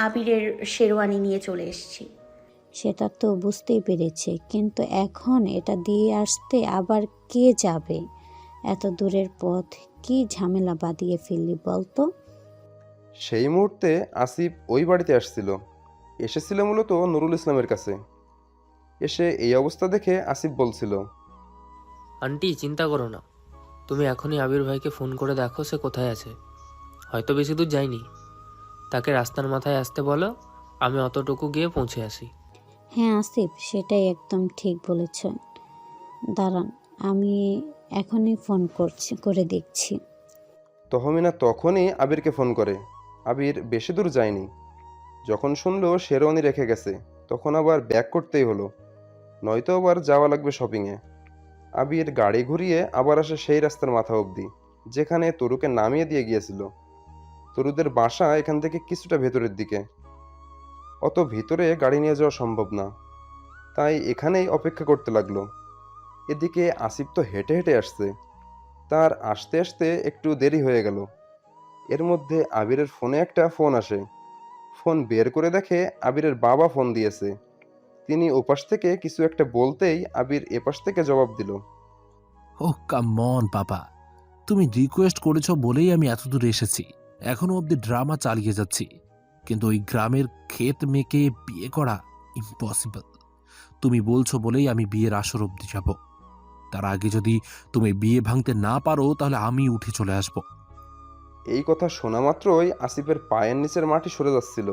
আবিরের শেরওয়ানি নিয়ে চলে এসেছি। সেটা তো বুঝতেই পেরেছি, কিন্তু এখন এটা দিয়ে আসতে আবার কে যাবে? এত দূরের পথ, কি ঝামেলা বাঁধিয়ে ফেললি বলতো? সেই মুহূর্তে আসিফ ওই বাড়িতে এসেছিল মূলত নুরুল ইসলামের কাছে। এসে এই অবস্থা দেখে আসিফ বলছিল, আন্টি চিন্তা করো না, তুমি এখনই আবির ভাইকে ফোন করে দেখো সে কোথায় আছে। হয়তো বেশি দূর যায়নি, তাকে রাস্তার মাথায় আসতে বলো, আমি অতটুকু গিয়ে পৌঁছে আসি। হ্যাঁ আসিফ, সেটাই একদম ঠিক বলেছেন। দাঁড়ান, আমি এখনই ফোন করে দেখছি। তহমিনা তখনই আবিরকে ফোন করে। আবির বেশি দূর যায়নি। যখন শুনলো শেরওয়ানি রেখে গেছে, তখন আবার ব্যাক করতেই হলো, নয়তো আবার যাওয়া লাগবে শপিংয়ে। আবির গাড়ি ঘুরিয়ে আবার আসে সেই রাস্তার মাথা অবধি, যেখানে তরুকে নামিয়ে দিয়ে গিয়েছিল। তরুদের বাসা এখান থেকে কিছুটা ভেতরের দিকে, অত ভিতরে গাড়ি নিয়ে যাওয়া সম্ভব না, তাই এখানেই অপেক্ষা করতে লাগলো। এদিকে আসিফ তো হেঁটে হেঁটে আসছে, তার আসতে আসতে একটু দেরি হয়ে গেল। এর মধ্যে আবিরের ফোনে একটা ফোন আসে। ফোন বের করে দেখে আবিরের বাবা ফোন দিয়েছে। তিনি ওপাশ থেকে কিছু একটা বলতেই আবির এপাশ থেকে জবাব দিল। ও কাম অন বাবা, তুমি রিকোয়েস্ট করেছো বলেই আমি এতদূর এসেছি। এখনো অবধি ড্রামা চালিয়ে যাচ্ছি, কিন্তু ওই গ্রামের ক্ষেত মেয়েকে বিয়ে করা ইম্পসিবল। তুমি বলছো বলেই আমি বিয়ের আসর অবধি যাব। তার আগে যদি তুমি বিয়ে ভাঙতে না পারো তাহলে আমি উঠে চলে আসব। এই কথা শোনা মাত্রই আসিফের পায়ের নিচের মাটি সরে যাচ্ছিল।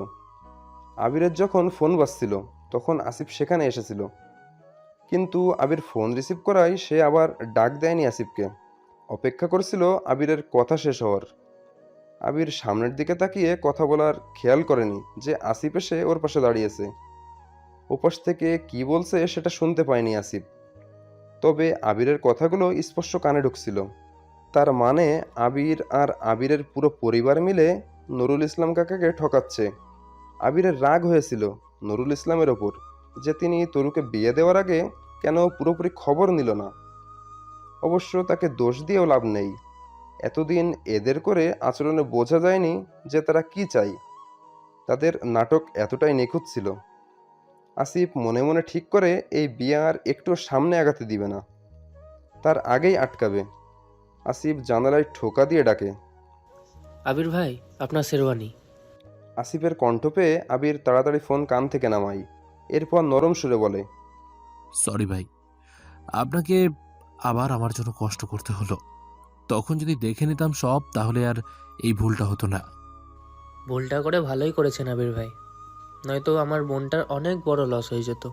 আবিরের যখন ফোন বাজছিল তখন আসিফ সেখানে এসেছিল, কিন্তু আবির ফোন রিসিভ করায় সে আবার ডাক দেয়নি আসিফকে। অপেক্ষা করছিল আবিরের কথা শেষ হওয়ার। আবির সামনের দিকে তাকিয়ে কথা বলার খেয়াল করেনি যে আসিফ এসে ওর পাশে দাঁড়িয়েছে। ওপাশ থেকে কি বলছে সেটা শুনতে পায়নি আসিফ, তবে আবিরের কথাগুলো স্পষ্ট কানে ঢুকছিল। তার মানে আবির আর আবিরের পুরো পরিবার মিলে নুরুল ইসলাম কাকাকে ঠকাচ্ছে। আবিরের রাগ হয়েছিল নুরুল ইসলামের ওপর যে তিনি তরুকে বিয়ে দেওয়ার আগে কেন পুরোপুরি খবর নিল না। অবশ্য তাকে দোষ দিয়েও লাভ নেই, এতদিন এদের করে আচরণে বোঝা যায়নি যে তারা কি চায়। তাদের নাটক এতটাই নিখুঁত ছিল। আসিফ মনে মনে ঠিক করে এই বিয়ে আর একটু সামনে আগাতে দিবে না, তার আগেই আটকাবে। আসিফ জানালায় ঠোকা দিয়ে ডাকে, আবির ভাই, আপনার শেরওয়ানি। আসিফের কণ্ঠ পেয়ে আবির তাড়াতাড়ি ফোন কান থেকে নামায়। এরপর নরম সুরে বলে, সরি ভাই, আপনাকে আবার আমার জন্য কষ্ট করতে হলো। তখন যদি দেখে নিতাম সব, তাহলে আর এই ভুলটা হতো না। ভুলটা করে ভালোই করেছেন আবির ভাই, নয়তো আমার বোনটার অনেক বড় লস হয়ে যেত।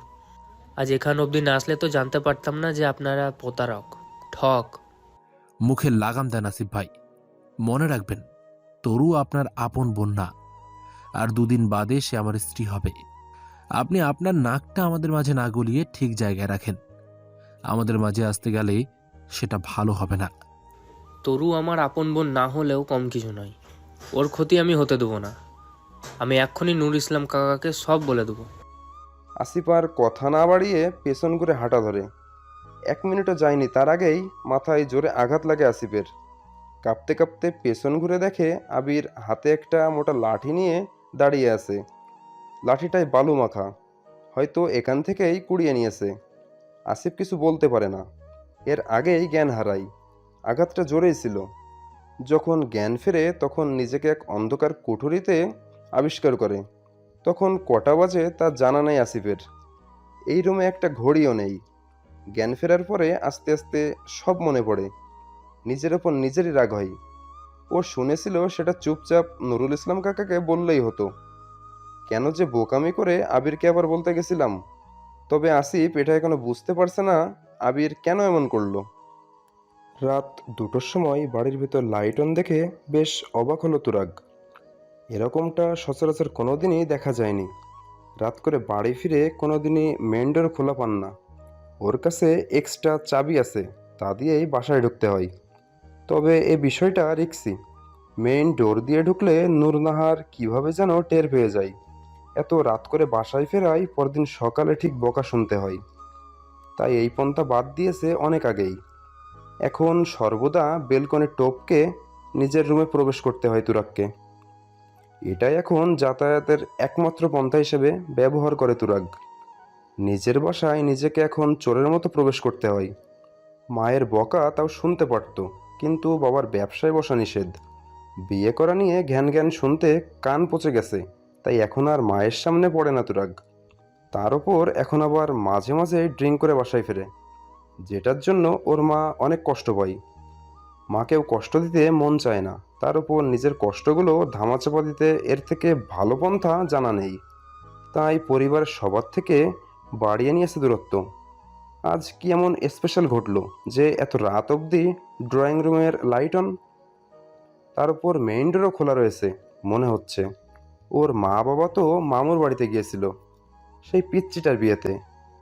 আজ এখান অবধি না আসলে তো জানতে পারতাম না যে আপনারা প্রতারক, ঠক। মুখে লাগাম দেন আসিফ ভাই। মনে রাখবেন, তরু আপনার আপন বোন না, আর দুদিন বাদে সে আমার স্ত্রী হবে। আপনি আপনার নাকটা আমাদের মাঝে না গলিয়ে ঠিক জায়গায় রাখেন। আমাদের মাঝে আসতে গেলে সেটা ভালো হবে না। তরু আমার আপন বোন না হলেও কম কিছু নয়, ওর ক্ষতি আমি হতে দেবো না। আমি এক্ষুনি নূর ইসলাম কাকাকে সব বলে দেবো। আসিফ আর কথা না বাড়িয়ে পেছন ঘুরে হাঁটা ধরে। 1 মিনিটও যায়নি তার আগেই মাথায় জোরে আঘাত লাগে আসিফের। কাঁপতে কাঁপতে পেছন ঘুরে দেখে আবির হাতে একটা মোটা লাঠি নিয়ে দাঁড়িয়ে আছে। লাঠিটায় বালু মাখা, হয়তো এখান থেকেই কুড়িয়ে নিয়েছে। আসিফ কিছু বলতে পারে না, এর আগেই জ্ঞান হারায়। আঘাতটা জোরেই ছিল। যখন জ্ঞান ফেরে তখন নিজেকে এক অন্ধকার কুঠুরিতে আবিষ্কার করে। তখন কটা বাজে তা জানা নেই আসিফের। এই রুমে একটা ঘড়িও নেই। জ্ঞান ফেরার পরে আস্তে আস্তে সব মনে পড়ে। নিজের ওপর নিজেরই রাগ হয়। ও শুনেছিল সেটা চুপচাপ নুরুল ইসলাম কাকাকে বললেই হতো। কেন যে বোকামি করে আবিরকে আবার বলতে গেছিলাম। তবে আসিফ এটা এখনো বুঝতে পারছে না আবির কেন এমন করলো। রাত 2টোর সময় বাড়ির ভিতর লাইট অন দেখে বেশ অবাক হলো তুরাগ। এরকমটা সচরাচর কোনোদিনই দেখা যায়নি। রাত করে বাড়ি ফিরে কোনোদিনই মেন ডোর খোলা পান না। ওর কাছে এক্সট্রা চাবি আছে, তা দিয়েই বাসায় ঢুকতে হয়। তবে এ বিষয়টা রিক্সি। মেইন ডোর দিয়ে ঢুকলে নূরনাহার কিভাবে যেন টের পেয়ে যায়। এত রাত করে বাসায় ফেরায় পরদিন সকালে ঠিক বকা শুনতে হয়। তাই এই পন্থা বাদ দিয়েছে অনেক আগেই। এখন সর্বদা বেলকনি টপকে নিজের রুমে প্রবেশ করতে হয় তুরাগকে। এটাই এখন যাতায়াতের একমাত্র পন্থা হিসেবে ব্যবহার করে তুরাগ। নিজের বাসায় নিজেকে এখন চোরের মতো প্রবেশ করতে হয়। মায়ের বকা তাও শুনতে পারত, কিন্তু বাবার ব্যবসায় বসা নিষেধ। বিয়ে করা নিয়ে জ্ঞান জ্ঞান শুনতে কান পচে গেছে, তাই এখন আর মায়ের সামনে পড়ে না তুরাগ। তার ওপর এখন আবার মাঝে মাঝে ড্রিঙ্ক করে বাসায় ফেরে, যেটার জন্য ওর মা অনেক কষ্ট পায়। মাকেও কষ্ট দিতে মন চায় না, তার উপর নিজের কষ্টগুলো ধামাচাপা দিতে এর থেকে ভালো পন্থা জানা নেই। তাই পরিবারের সবার থেকে বাড়িয়ে নিয়েছে দূরত্ব। আজ কি এমন স্পেশাল ঘটলো যে এত রাত অবধি ড্রয়িং রুমের লাইট অন? তার উপর মেইন ডোরও খোলা রয়েছে। মনে হচ্ছে ওর মা বাবা তো মামুর বাড়িতে গিয়েছিল সেই পিচ্চিটার বিয়েতে।